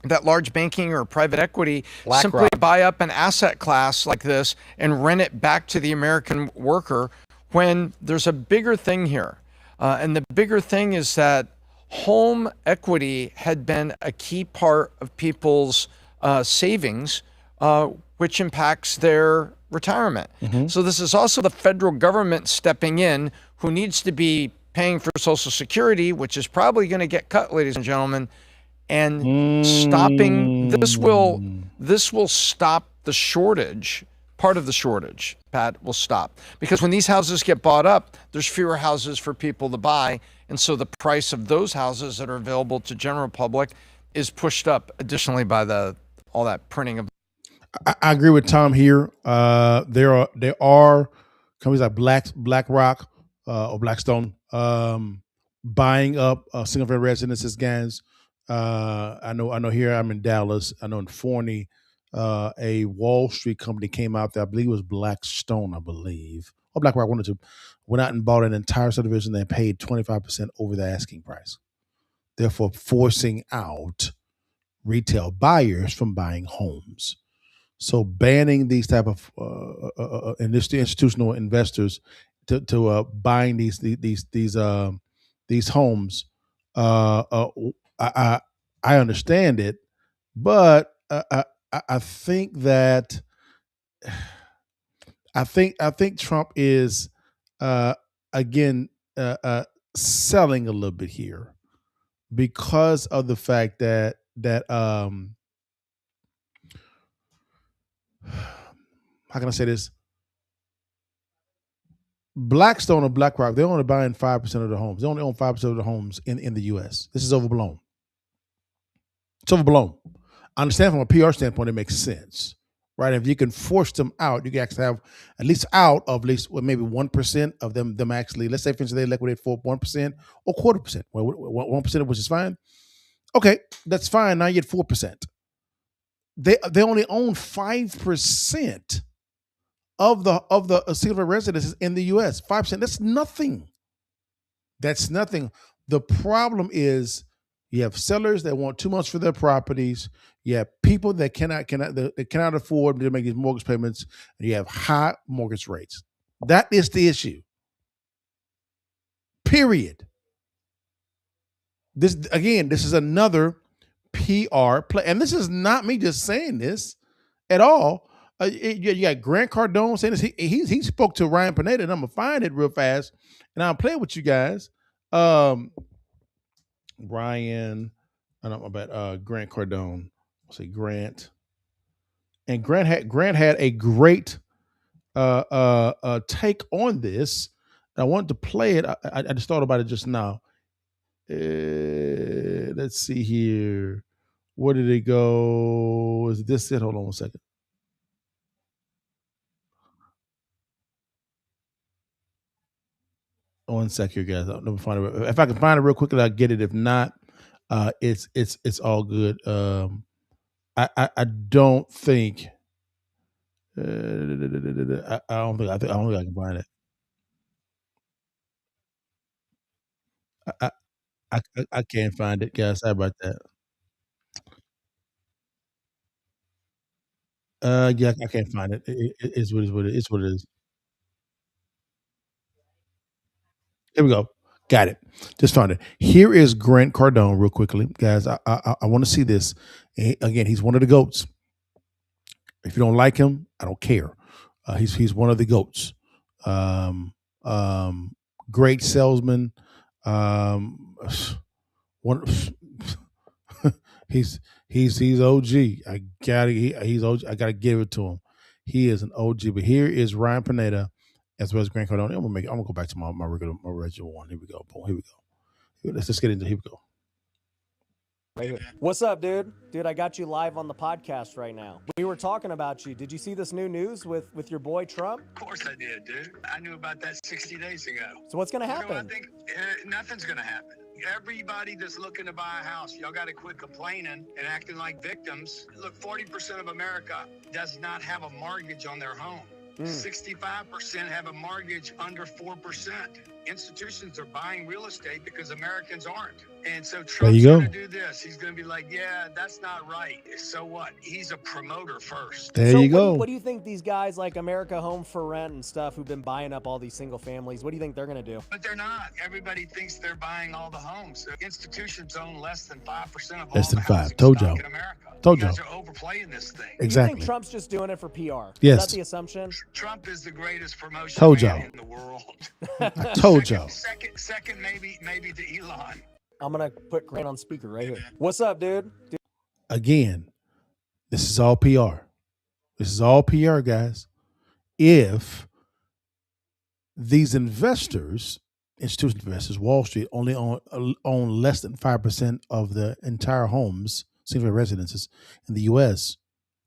that large banking or private equity simply buy up an asset class like this and rent it back to the American worker, when there's a bigger thing here. And the bigger thing is that home equity had been a key part of people's savings, which impacts their retirement. So this is also the federal government stepping in, who needs to be paying for Social Security, which is probably going to get cut, ladies and gentlemen, and stopping this will stop the shortage. Part of the shortage, Pat, will stop, because when these houses get bought up, there's fewer houses for people to buy, and so the price of those houses that are available to general public is pushed up additionally by all that printing of. I agree with Tom here. There are companies like BlackRock or Blackstone buying up single-family residences, guys. I know here I'm in Dallas. I know in Forney, a Wall Street company came out there. I believe it was Blackstone, or BlackRock, one or two, went out and bought an entire subdivision. They paid 25% over the asking price, therefore forcing out retail buyers from buying homes. So banning these type of institutional investors to buying these homes, I understand it, but I think that I think Trump is again selling a little bit here, because of the fact that how can I say this? Blackstone or BlackRock, they're only buying 5% of the homes. They only own 5% of the homes in the U.S. This is overblown. It's overblown. I understand from a PR standpoint, it makes sense, right? If you can force them out, you can actually have at least maybe 1% of them actually, let's say for instance, they liquidate for 1% or 0.25%, well, 1%, which is fine. Okay, that's fine. Now you get 4%. They only own 5% of the single residences in the U.S. 5%. That's nothing. That's nothing. The problem is you have sellers that want too much for their properties. You have people that cannot afford to make these mortgage payments, and you have high mortgage rates. That is the issue. Period. This is another PR play, and this is not me just saying this at all. You got Grant Cardone saying this. He spoke to Ryan Pineda, and I'm gonna find it real fast, and I'll play it with you guys. Ryan, I don't know about Grant Cardone. I'll say Grant, and Grant had a great take on this. I wanted to play it. I just thought about it just now. Let's see here. Where did it go? Is this it? Hold on 1 second. One sec here, guys. Let me find it. If I can find it real quickly, I'll get it. If not, it's all good. I don't think. I don't think I can find it. I can't find it, guys. Sorry about that. Yeah, I can't find it. It's what it is. What it is. Here we go. Got it. Just found it. Here is Grant Cardone, real quickly, guys. I want to see this. Again, he's one of the GOATs. If you don't like him, I don't care. He's one of the GOATs. great salesman. He's OG. He's OG. I gotta give it to him. He is an OG. But here is Ryan Pineda as well as Grant Cardone. I'm gonna go back to my original one. Here we go. Boom. Here we go. Let's just get into. Here we go. What's up, dude? Dude, I got you live on the podcast right now. We were talking about you. Did you see this new news with your boy Trump? Of course I did, dude. I knew about that 60 days ago. So what's going to happen? I think nothing's going to happen. Everybody that's looking to buy a house, y'all got to quit complaining and acting like victims. Look, 40% of America does not have a mortgage on their home. 65% have a mortgage under 4%. Institutions are buying real estate because Americans aren't. And so Trump's going to do this. He's going to be like, yeah, that's not right. So what? He's a promoter first. There you go. What do you think these guys like America Home for Rent and stuff who've been buying up all these single families, what do you think they're going to do? But they're not. Everybody thinks they're buying all the homes. Institutions own less than 5% of less all than the 5. housing Told stock y'all. in America. Told you guys y'all. are overplaying this thing. Exactly. You think Trump's just doing it for PR? Yes. Is that the assumption? Trump is the greatest promotion Told man y'all. in the world. I told y'all. Second, maybe to Elon. I'm going to put Grant on speaker right here. What's up, dude? Again, this is all PR. This is all PR, guys. If these investors, institutional investors, Wall Street, only own less than 5% of the entire homes, single residences in the U.S.,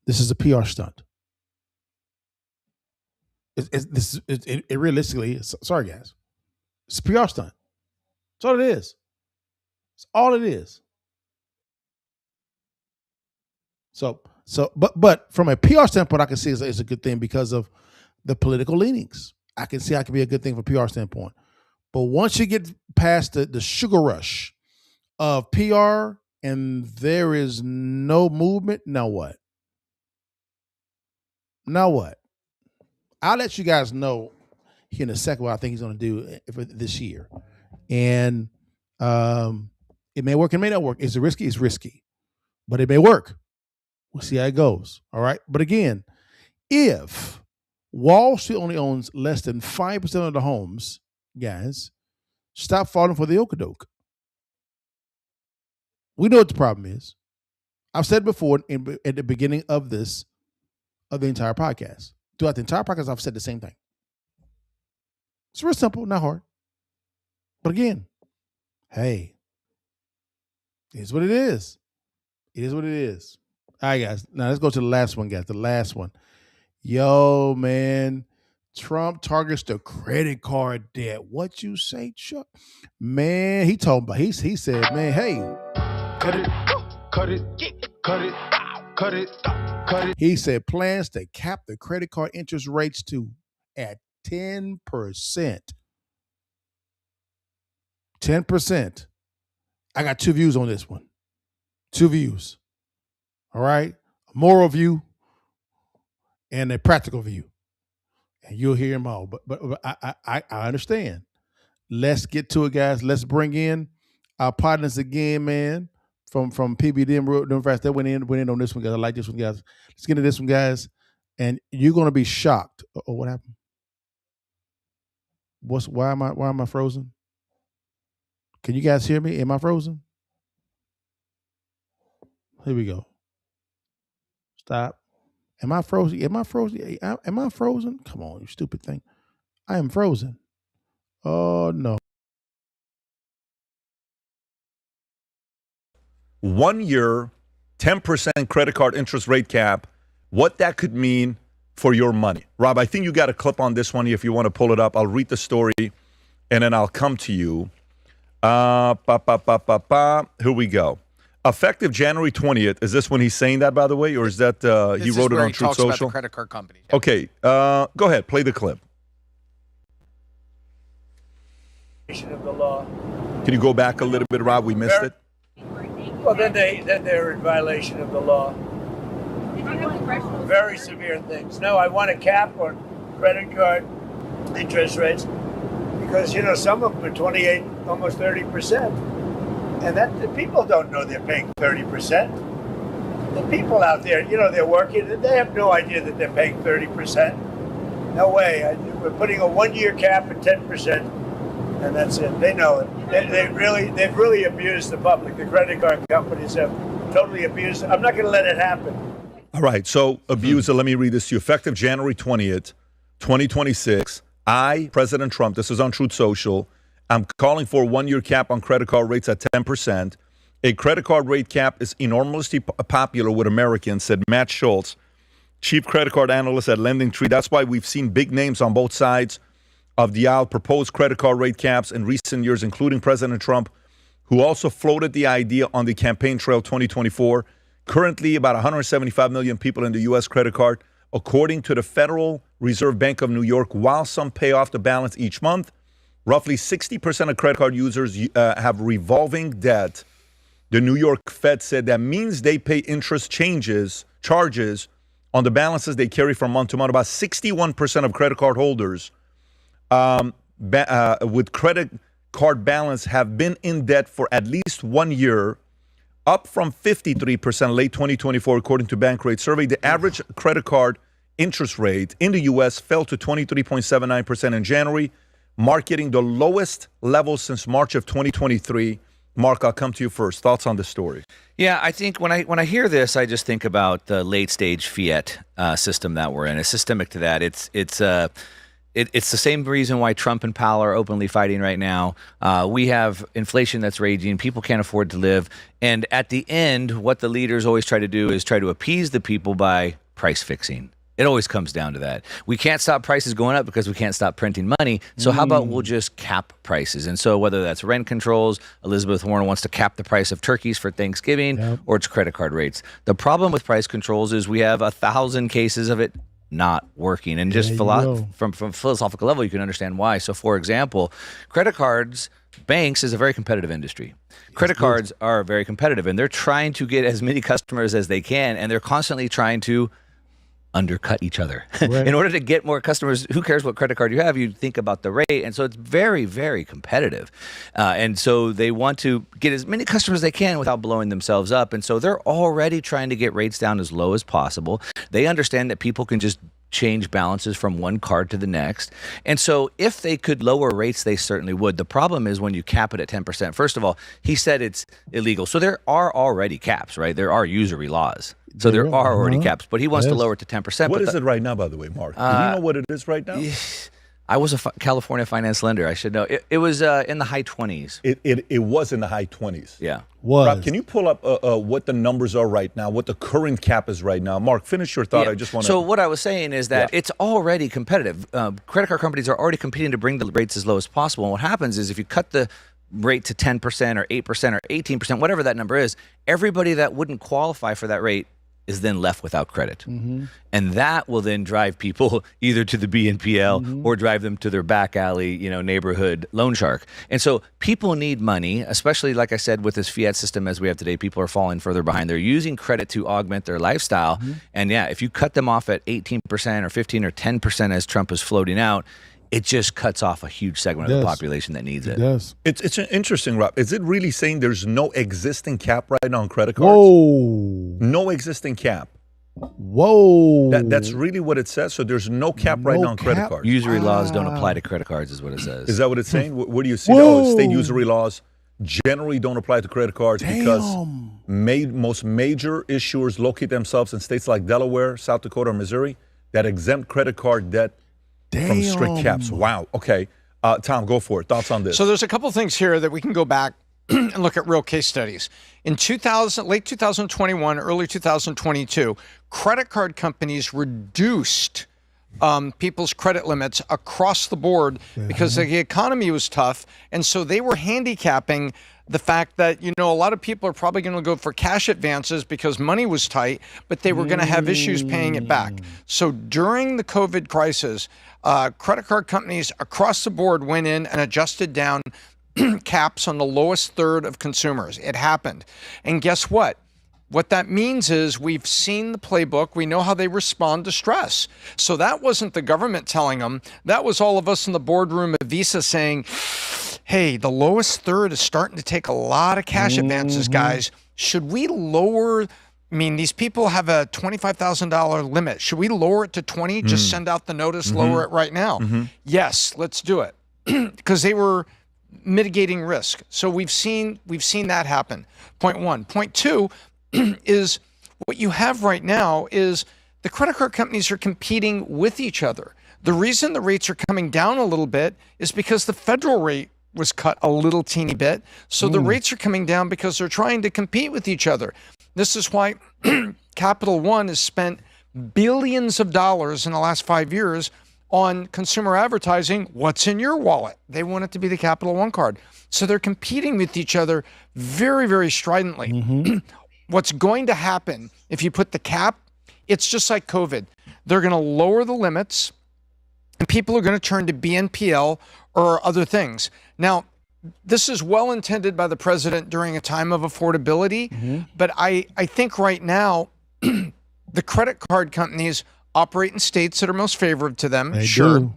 this is a PR stunt. It realistically, sorry guys, it's a PR stunt. That's all it is. It's all it is. But from a PR standpoint, I can see it's a good thing because of the political leanings. I can see how it can be a good thing from a PR standpoint. But once you get past the sugar rush of PR and there is no movement, now what? Now what? I'll let you guys know here in a second what I think he's going to do for this year. And it may work, it may not work. Is it risky? It's risky. But it may work. We'll see how it goes. All right. But again, if Wall Street only owns less than 5% of the homes, guys, stop falling for the okadoke. We know what the problem is. I've said before at the beginning of the entire podcast. Throughout the entire podcast, I've said the same thing. It's real simple, not hard. But again, hey, it is what it is. It is what it is. All right, guys. Now let's go to the last one, guys. The last one. Yo, man. Trump targets the credit card debt. What you say, Chuck? Man, he said, man, hey, cut it. He said plans to cap the credit card interest rates at 10%. 10%. I got two views on this one. Two views. All right. A moral view and a practical view. And you'll hear them all. But I understand. Let's get to it, guys. Let's bring in our partners again, man. From PBD and Fast. They went in on this one, guys. I like this one, guys. Let's get into this one, guys. And you're gonna be shocked. Oh, what happened? Why am I frozen? Can you guys hear me? Am I frozen? Here we go. Stop. Am I frozen? Am I frozen? Am I frozen? Come on, you stupid thing. I am frozen. Oh no. 1 year, 10% credit card interest rate cap, what that could mean for your money. Rob, I think you got a clip on this one if you want to pull it up. I'll read the story and then I'll come to you. Here we go. Effective January 20th. Is this when he's saying that, by the way, or is that he wrote it on Truth Social? About the credit card company. Okay, go ahead. Play the clip. Of the law. Can you go back a little bit, Rob? We missed it. Well, then they're in violation of the law. Very severe things. No, I want a cap on credit card interest rates because, some of them are 28, almost 30%. And that the people don't know they're paying 30%. The people out there, they're working, and they have no idea that they're paying 30%. No way. We're putting a 1 year cap at 10%. and that's it. They know it. They've really abused the public. The credit card companies have totally abused it. I'm not going to let it happen. All right, so abuser, let me read this to you. Effective January 20th, 2026, I, President Trump, this is on Truth Social, I'm calling for a one-year cap on credit card rates at 10%. A credit card rate cap is enormously popular with Americans, said Matt Schultz, chief credit card analyst at LendingTree. That's why we've seen big names on both sides of the aisle propose credit card rate caps in recent years, including President Trump, who also floated the idea on the campaign trail 2024. Currently, about 175 million people in the U.S. credit card. According to the Federal Reserve Bank of New York, while some pay off the balance each month, roughly 60% of credit card users have revolving debt. The New York Fed said that means they pay interest charges on the balances they carry from month to month. About 61% of credit card holders with credit card balance have been in debt for at least 1 year, up from 53% late 2024, according to Bankrate survey. The average credit card interest rate in the U.S. fell to 23.79% in January, marking the lowest level since March of 2023. Mark, I'll come to you first. Thoughts on this story? Yeah, I think when I hear this, I just think about the late stage fiat system that we're in. It's systemic to that. It's the same reason why Trump and Powell are openly fighting right now. We have inflation that's raging. People can't afford to live. And at the end, what the leaders always try to do is try to appease the people by price fixing. It always comes down to that. We can't stop prices going up because we can't stop printing money. So how about we'll just cap prices? And so whether that's rent controls, Elizabeth Warren wants to cap the price of turkeys for Thanksgiving, or it's credit card rates. The problem with price controls is we have 1,000 cases of it not working. And just from philosophical level, you can understand why. So for example, credit cards, banks is a very competitive industry. Credit cards are very competitive, and they're trying to get as many customers as they can, and they're constantly trying to undercut each other. In order to get more customers, who cares what credit card you have? You think about the rate. And so it's very, very competitive. And so they want to get as many customers as they can without blowing themselves up. And so they're already trying to get rates down as low as possible. They understand that people can just change balances from one card to the next. And so if they could lower rates, they certainly would. The problem is when you cap it at 10%. First of all, he said it's illegal. So there are already caps, right? There are usury laws. So there are already caps, but he wants to lower it to 10%. What is it right now, by the way, Mark? Do you know what it is right now? I was a California finance lender. I should know. It was in the high 20s. It was in the high 20s. Yeah. Rob, can you pull up what the numbers are right now, what the current cap is right now? Mark, finish your thought. Yeah. I just want to... So what I was saying is that it's already competitive. Credit card companies are already competing to bring the rates as low as possible. And what happens is if you cut the rate to 10% or 8% or 18%, whatever that number is, everybody that wouldn't qualify for that rate is then left without credit. And that will then drive people either to the BNPL or drive them to their back alley, neighborhood loan shark. And so people need money, especially, like I said, with this fiat system as we have today. People are falling further behind. They're using credit to augment their lifestyle. And yeah, if you cut them off at 18% or 15 or 10% as Trump is floating out, it just cuts off a huge segment of the population that needs it. It's interesting, Rob. Is it really saying there's no existing cap right now on credit cards? Whoa. No existing cap. Whoa. That's really what it says? So there's no cap right now on credit cards? Usury laws don't apply to credit cards is what it says. Is that what it's saying? Where do you see that? Oh, state usury laws generally don't apply to credit cards because most major issuers locate themselves in states like Delaware, South Dakota, or Missouri that exempt credit card debt from strict caps. Wow. Okay. Tom, go for it. Thoughts on this? So there's a couple things here that we can go back and look at real case studies. In late 2021, early 2022, credit card companies reduced people's credit limits across the board because the economy was tough. And so they were handicapping the fact that, a lot of people are probably going to go for cash advances because money was tight, but they were going to have issues paying it back. So during the COVID crisis, credit card companies across the board went in and adjusted down caps on the lowest third of consumers. It happened. And guess what? What that means is we've seen the playbook. We know how they respond to stress. So that wasn't the government telling them. That was all of us in the boardroom at Visa saying, hey, the lowest third is starting to take a lot of cash advances, guys. Should we lower... these people have a $25,000 limit. Should we lower it to 20? Just send out the notice, lower it right now. Yes, let's do it. Because they were mitigating risk. So we've seen that happen. Point one. Point two is what you have right now is the credit card companies are competing with each other. The reason the rates are coming down a little bit is because the federal rate was cut a little teeny bit. So the rates are coming down because they're trying to compete with each other. This is why Capital One has spent billions of dollars in the last 5 years on consumer advertising. What's in your wallet? They want it to be the Capital One card. So they're competing with each other very, very stridently. What's going to happen if you put the cap, it's just like COVID. They're going to lower the limits and people are going to turn to BNPL or other things. Now, this is well intended by the president during a time of affordability, but I think right now the credit card companies operate in states that are most favorable to them. They do.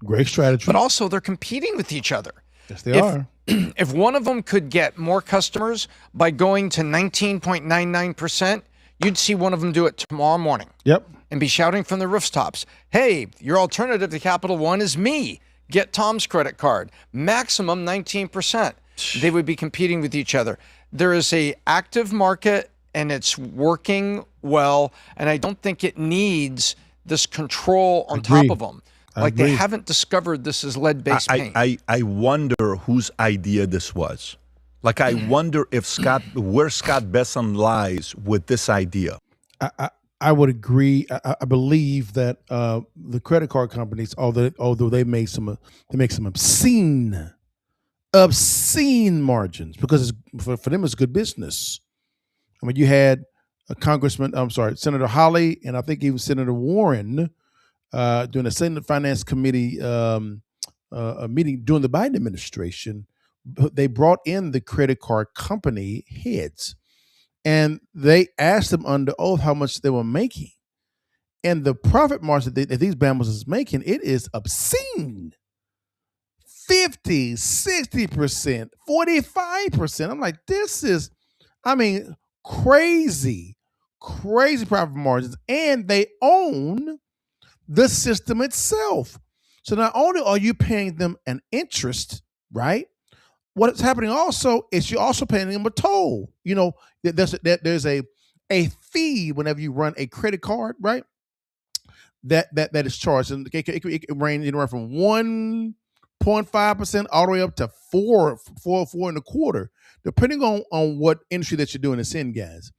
Great strategy. But also they're competing with each other. Yes, they are. If one of them could get more customers by going to 19.99%, you'd see one of them do it tomorrow morning. Yep. And be shouting from the rooftops, hey, your alternative to Capital One is me. Get Tom's credit card. Maximum 19%. They would be competing with each other. There is a active market and it's working well. And I don't think it needs this control on top of them. Like they haven't discovered this is lead-based paint. I wonder whose idea this was. Like I wonder if where Scott Besson lies with this idea. I would agree. I believe that the credit card companies, although they make some obscene margins because for them it's good business. I mean, you had Senator Hawley, and I think even Senator Warren during the Senate Finance Committee meeting during the Biden administration. They brought in the credit card company heads. And they asked them under oath how much they were making. And the profit margin that these Bambos is making, it is obscene. 50, 60%, 45%. I'm like, this is, crazy profit margins. And they own the system itself. So not only are you paying them an interest, right? What's happening also is you're also paying them a toll. You know, there's a fee whenever you run a credit card, right? That is charged, and it can range anywhere from 1.5% all the way up to 4.25%, depending on what industry that you're doing this in, guys.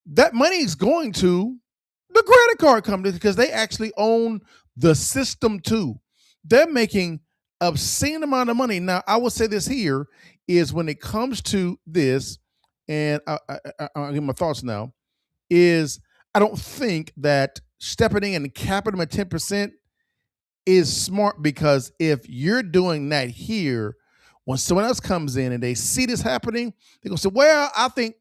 That money is going to the credit card companies because they actually own the system too. They're making obscene amount of money. Now, I will say this here is when it comes to this, and I'll give my thoughts now, is I don't think that stepping in and capping them at 10% is smart, because if you're doing that here, when someone else comes in and they see this happening, they're going to say, well, I think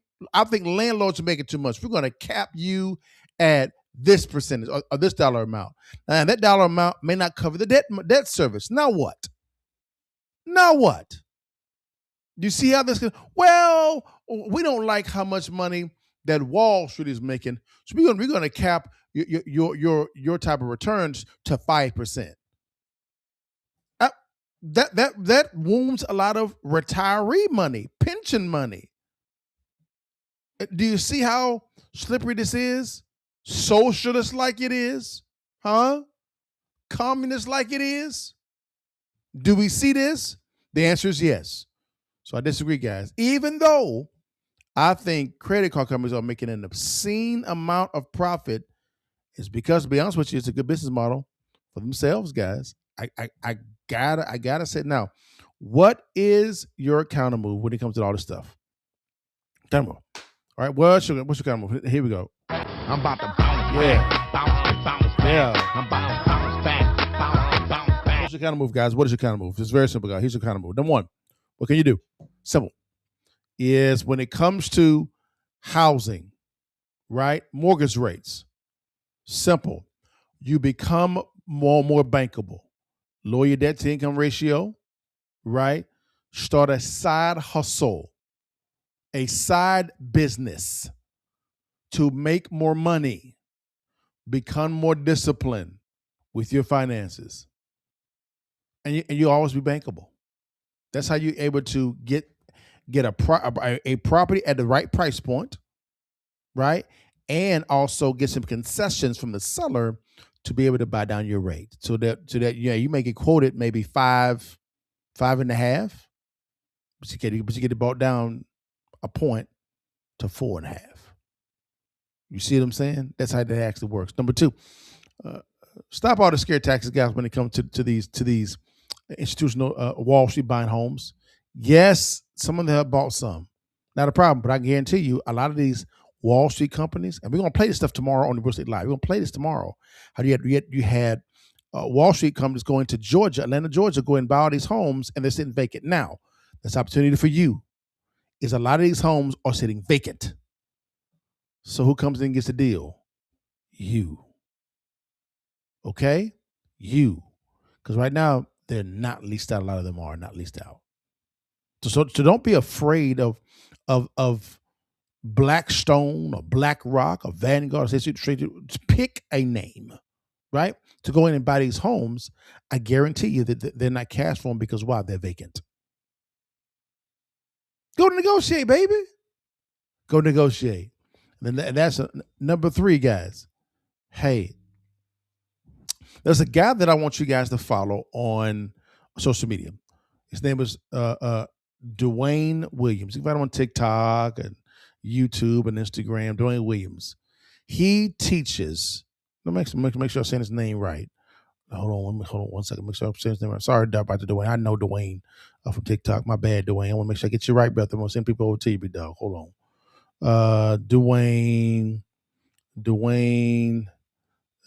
landlords are making too much. We're going to cap you at this percentage or this dollar amount. And that dollar amount may not cover the debt service. Now what? You see how this? Well, we don't like how much money that Wall Street is making, so we're going to cap your type of returns to 5%. That wounds a lot of retiree money, pension money. Do you see how slippery this is? Socialist like it is, huh? Communist like it is. Do we see this? The answer is yes. So I disagree, guys. Even though I think credit card companies are making an obscene amount of profit, it's because, to be honest with you, it's a good business model for themselves, guys. I gotta say now, what is your counter move when it comes to all this stuff? Counter move. All right, what's your counter move? Here we go. I'm about to bounce back, bounce back. Yeah. I'm about to bounce back. What's your counter move, guys? What is your counter move? It's very simple, guys. Here's your counter move. Number one, what can you do? Simple. Is when it comes to housing, right? Mortgage rates. Simple. You become more bankable. Lower your debt to income ratio, right? Start a side hustle, a side business to make more money. Become more disciplined with your finances. And you always be bankable. That's how you're able to get a property at the right price point, right? And also get some concessions from the seller to be able to buy down your rate. So that you may get quoted maybe 5.5, but you get it bought down a point to 4.5. You see what I'm saying? That's how that actually works. Number two, stop all the scare tactics, guys, when it comes to these institutional Wall Street buying homes. Yes, some of them have bought some. Not a problem, but I guarantee you a lot of these Wall Street companies, and we're going to play this stuff tomorrow on the Real Estate Live. We're going to play this tomorrow. How you had Wall Street companies going to Georgia, Atlanta, Georgia, go and buy all these homes, and they're sitting vacant. Now, that's opportunity for you. Is a lot of these homes are sitting vacant. So who comes in and gets the deal? You. Okay? You. Because right now, they're not leased out. A lot of them are not leased out. So don't be afraid of Blackstone or BlackRock or Vanguard. Pick a name, right? To go in and buy these homes. I guarantee you that they're not cash flowing because why? They're vacant. Go to negotiate, baby. Go negotiate. And that's number three, guys. Hey, there's a guy that I want you guys to follow on social media. His name is Dwayne Williams. You can find him on TikTok and YouTube and Instagram. Dwayne Williams. He teaches. Let me make sure I'm saying his name right. Hold on 1 second. Make sure I'm saying his name right. Sorry about the Dwayne. I know Dwayne from TikTok. My bad, Dwayne. I want to make sure I get you right, brother. I'm gonna send people over to you, big dog. Hold on. Dwayne.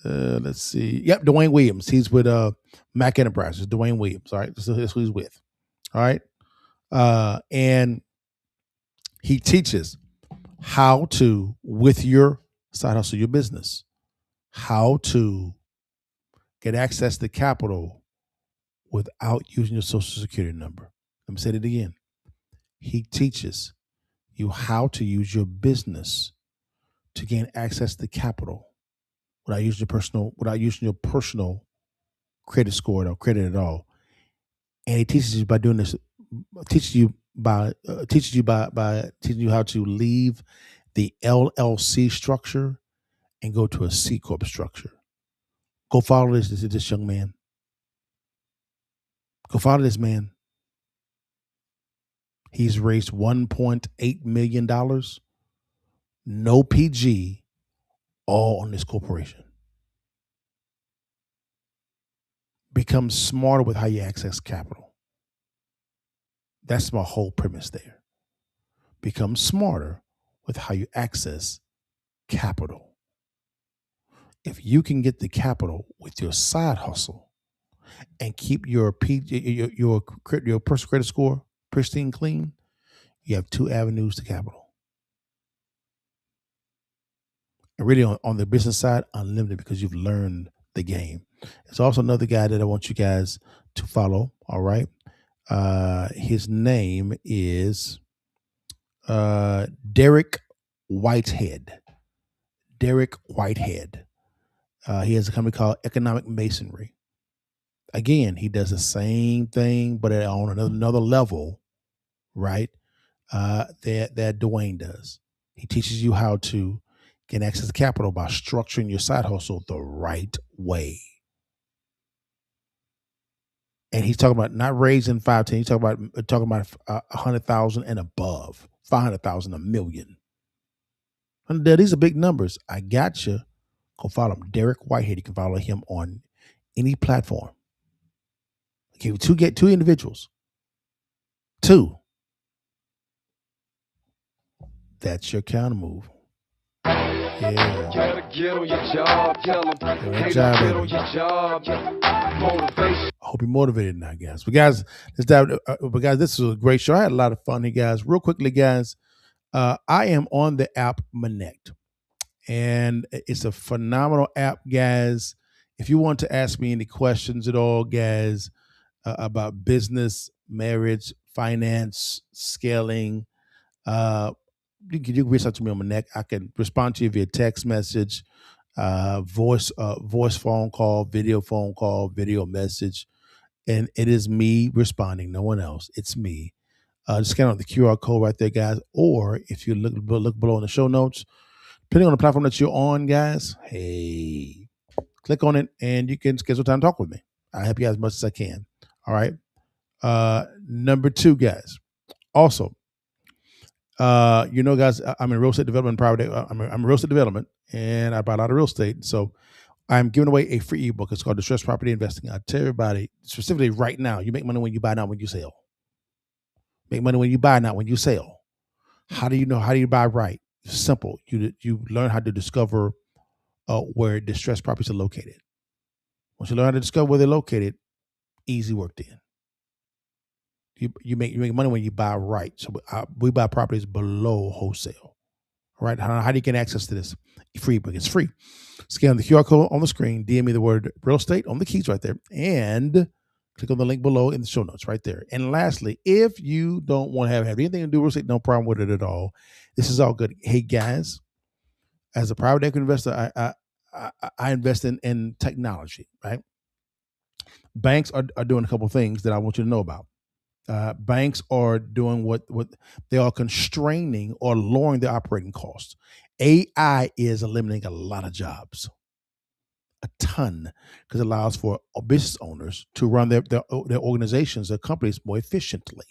Let's see. Yep, Dwayne Williams. He's with Mac Enterprises. Dwayne Williams. All right, that's who he's with. All right, and he teaches how to, with your side hustle, your business, how to get access to capital without using your social security number. Let me say it again. He teaches you how to use your business to gain access to capital without using your personal credit score or credit at all. And he teaches you by doing this, teaches you how to leave the LLC structure and go to a C Corp structure. Go follow this young man. Go follow this man. He's raised $1.8 million, no PG, all on this corporation. Become smarter with how you access capital. That's my whole premise there. Become smarter with how you access capital. If you can get the capital with your side hustle and keep your personal credit score pristine clean, you have two avenues to capital. And really on the business side, unlimited, because you've learned the game. There's also another guy that I want you guys to follow. All right. His name is Derek Whitehead. Derek Whitehead. He has a company called Economic Masonry. Again, he does the same thing, but on another level, right? That Dwayne does. He teaches you how to get access to capital by structuring your side hustle the right way. And he's talking about not raising 5-10. He's talking about 100,000 and above, 500,000, $1 million. And these are big numbers. I got you. Go follow him, Derek Whitehead. You can follow him on any platform. I give you two individuals. 2. That's your counter move. Yeah. I hope you're motivated now, guys. But guys, this was a great show. I had a lot of fun here, guys. Real quickly, guys, I am on the app Monect, and it's a phenomenal app, guys. If you want to ask me any questions at all, guys, about business, marriage, finance, scaling, you can reach out to me on Monect. I can respond to you via text message, voice phone call, video message. and it is me responding, no one else. It's me. Just scan out the QR code right there, guys. Or if you look below in the show notes, depending on the platform that you're on, guys, hey, click on it and you can schedule time to talk with me. I'll help you out as much as I can. All right. Number 2, guys. Also, guys, I'm in real estate development, I'm in real estate development, and I buy a lot of real estate. So I'm giving away a free ebook. It's called Distressed Property Investing. I tell everybody, specifically right now, you make money when you buy, not when you sell. Make money when you buy, not when you sell. How do you know? How do you buy right? It's simple. You learn how to discover where distressed properties are located. Once you learn how to discover where they're located, easy work then. You make money when you buy right. So we buy properties below wholesale. All right. How do you get access to this free book? It's free. Scan the QR code on the screen. DM me the word real estate on the keys right there, and click on the link below in the show notes right there. And lastly, if you don't want to have anything to do with real estate, no problem with it at all. This is all good. Hey guys, as a private equity investor, I invest in technology. Right. Banks are doing a couple of things that I want you to know about. Banks are doing what they are constraining or lowering their operating costs. AI is eliminating a lot of jobs, a ton, because it allows for business owners to run their organizations, their companies more efficiently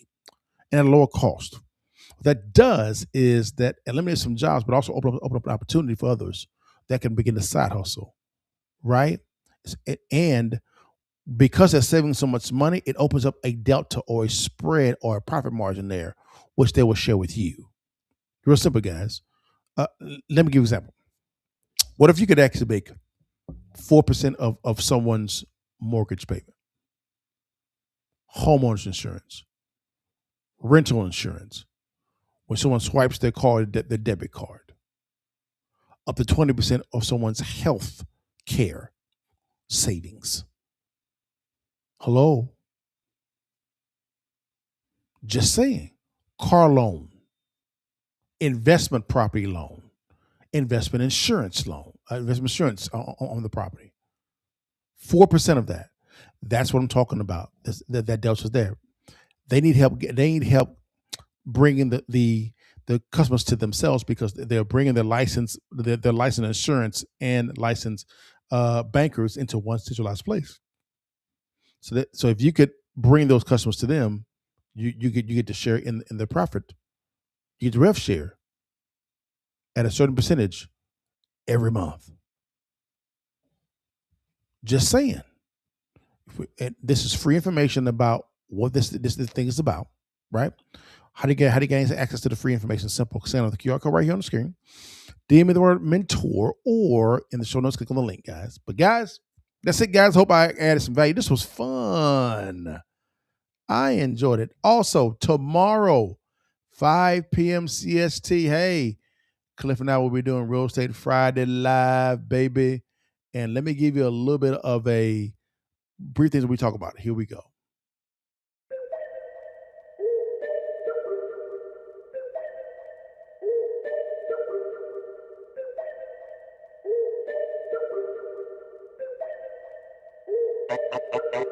and at a lower cost. What that does is that eliminates some jobs, but also open up an opportunity for others that can begin a side hustle, right? And because they're saving so much money, it opens up a delta or a spread or a profit margin there, which they will share with you. Real simple, guys. Let me give you an example. What if you could actually make 4% of someone's mortgage payment, homeowners insurance, rental insurance, when someone swipes their card, their debit card, up to 20% of someone's health care savings? Hello? Just saying. Car loan, investment property loan, investment insurance loan, investment insurance on the property. 4% of that. That's what I'm talking about. That delta's there. They need help. They need help bringing the customers to themselves, because they're bringing their licensed insurance and licensed bankers into one centralized place. So if you could bring those customers to them, you get to share in the profit. You get the rev share at a certain percentage every month. Just saying. And this is free information about what this thing is about, right? How do you get access to the free information? Simple. Send on the QR code right here on the screen. DM me the word mentor, or in the show notes, click on the link, guys. But guys, that's it, guys. Hope I added some value. This was fun. I enjoyed it. Also, tomorrow, 5 p.m. CST. Hey, Cliff and I will be doing Real Estate Friday Live, baby. And let me give you a little bit of a brief things that we talk about. Here we go.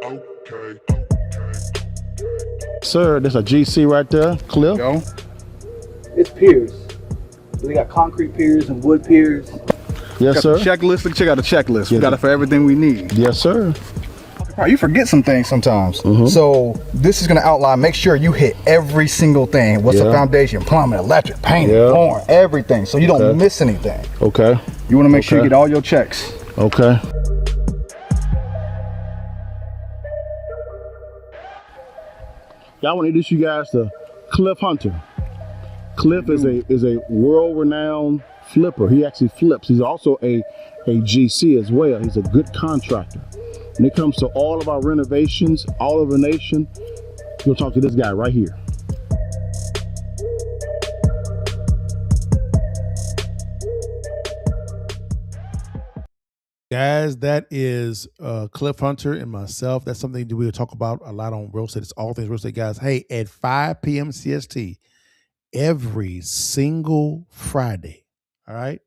Okay. Sir, there's a GC right there. Cliff. Go. It's piers. They got concrete piers and wood piers. Yes, sir. Checklist. Check out the checklist. Yes, We got it for everything we need. Yes, sir. Right, you forget some things sometimes. Mm-hmm. So this is going to outline, make sure you hit every single thing. What's the foundation, plumbing, electric, painting, pouring, everything. So you don't miss anything. Okay. You want to make sure you get all your checks. Okay. I want to introduce you guys to Cliff Hunter. Cliff is a world-renowned flipper. He actually flips. He's also a GC as well. He's a good contractor. When it comes to all of our renovations, all over the nation, you'll talk to this guy right here. Guys, that is Cliff Hunter and myself. That's something that we'll talk about a lot on real estate. It's all things real estate, guys. Hey, at 5 p.m. CST, every single Friday, all right?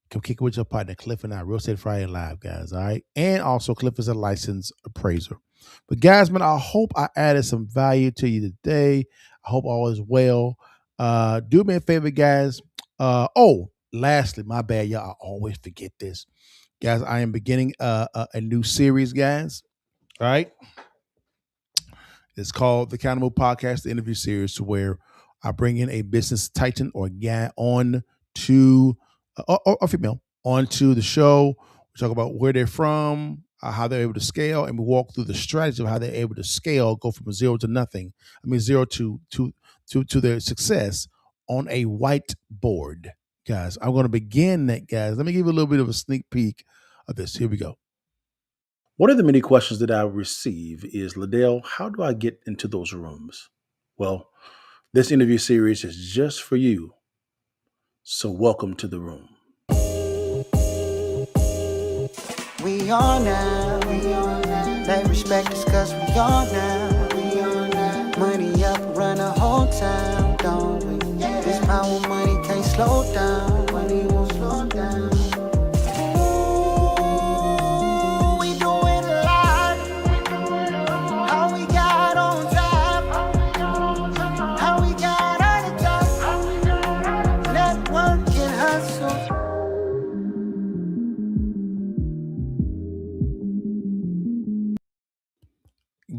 Come kick it with your partner, Cliff and I, Real Estate Friday Live, guys, all right? And also, Cliff is a licensed appraiser. But guys, man, I hope I added some value to you today. I hope all is well. Do me a favor, guys. Lastly, my bad, y'all. I always forget this. Guys, I am beginning a new series, guys. All right. It's called the Countermove Podcast, the interview series, where I bring in a business titan or guy on to or female onto the show. We talk about where they're from, how they're able to scale, and we walk through the strategy of how they're able to scale, go from zero to nothing. Zero to their success on a whiteboard, guys. I'm going to begin that, guys. Let me give you a little bit of a sneak peek of this. Here we go. One of the many questions that I receive is, Liddell, how do I get into those rooms? Well, this interview series is just for you. So welcome to the room. We on now. They respect us cause we on now. Money up, run a whole town, don't we? This power money can't slow down. Money won't slow down.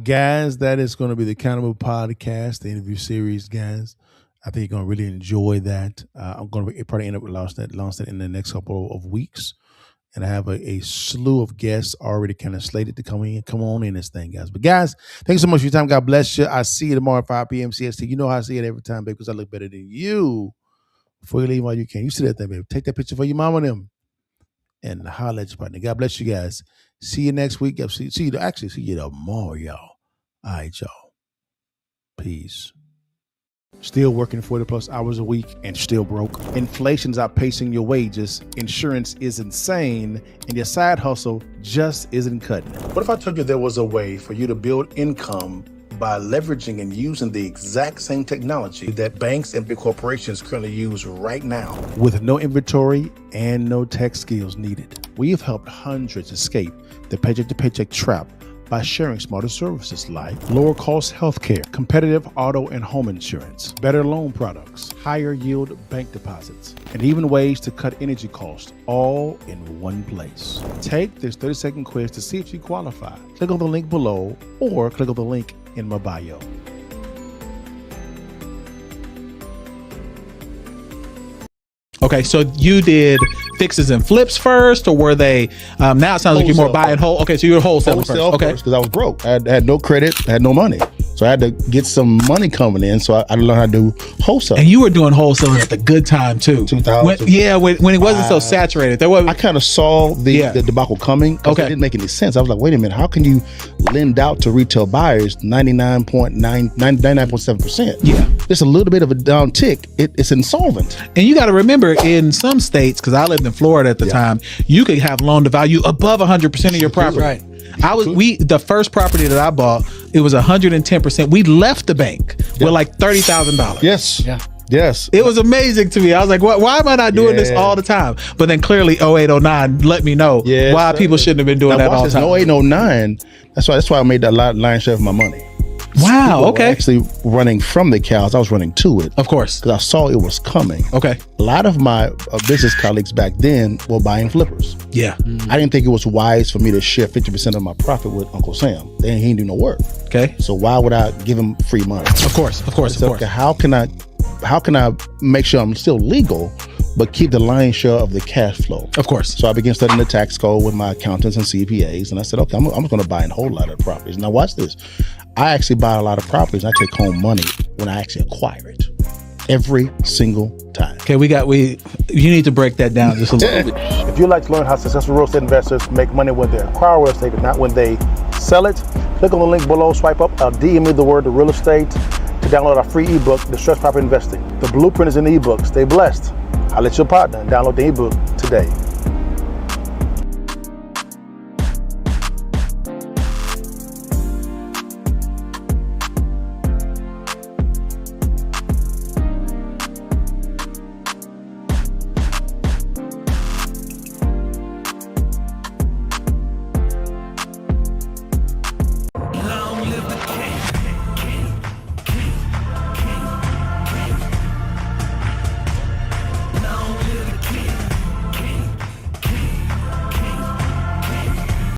Guys, that is going to be the Countermove Podcast, the interview series, guys. I think you're going to really enjoy that. I'm going to probably end up launch that in the next couple of weeks. And I have a slew of guests already kind of slated to come on in this thing, guys. But guys, thanks so much for your time. God bless you. I see you tomorrow at 5 p.m. CST. You know how I see it every time, baby, because I look better than you. Before you leave while you can. You see that thing, baby. Take that picture for your mama and them. And holla at your partner. God bless you guys. See you next week. See you tomorrow, y'all. All right, y'all. Peace. Still working 40+ hours a week and still broke. Inflation's outpacing your wages. Insurance is insane. And your side hustle just isn't cutting it. What if I told you there was a way for you to build income by leveraging and using the exact same technology that banks and big corporations currently use right now, with no inventory and no tech skills needed? We have helped hundreds escape the paycheck-to-paycheck trap by sharing smarter services like lower cost healthcare, competitive auto and home insurance, better loan products, higher yield bank deposits, and even ways to cut energy costs, all in one place. Take this 30-second quiz to see if you qualify. Click on the link below or click on the link in my bio. Okay, so you did fixes and flips first, or were they? Now it sounds like you're more buy and hold. Okay, so you're wholesaling first. Okay, because I was broke. I had no credit, I had no money, so I had to get some money coming in. So I learned how to do wholesale. And you were doing wholesaling at the good time too. 2000. When it wasn't so saturated. There was. I kind of saw the debacle coming. Okay, it didn't make any sense. I was like, wait a minute, how can you lend out to retail buyers 99.7%? Yeah, just a little bit of a down tick. It's insolvent. And you got to remember, in some states, because I lived in Florida at the time, you could have loan to value above 100% of your property. Right. The first property that I bought, it was 110%. We left the bank with like $30,000. Yes. Yeah. Yes. It was amazing to me. I was like, why am I not doing this all the time? But then clearly 08, 09 let me know why people shouldn't have been doing that all the time. 08, 09, that's why I made that lion's share of my money. Wow. Okay. Actually running from the cows, I was running to it. Of course. Because I saw it was coming. Okay. A lot of my business colleagues back then were buying flippers. Yeah. I didn't think it was wise for me to share 50% of my profit with Uncle Sam. He didn't do no work. Okay. So why would I give him free money? Of course. Okay, how can I make sure I'm still legal, but keep the lion's share of the cash flow? Of course. So I began studying the tax code with my accountants and CPAs, and I said, okay, I'm going to buy and hold a lot of properties. Now watch this. I actually buy a lot of properties. I take home money when I actually acquire it. Every single time. Okay, you need to break that down just a little bit. If you'd like to learn how successful real estate investors make money when they acquire real estate and not when they sell it, click on the link below, swipe up, DM me the word real estate to download our free ebook, Distressed Property Investing. The blueprint is in the ebook. Stay blessed. I'll let your partner and download the ebook today.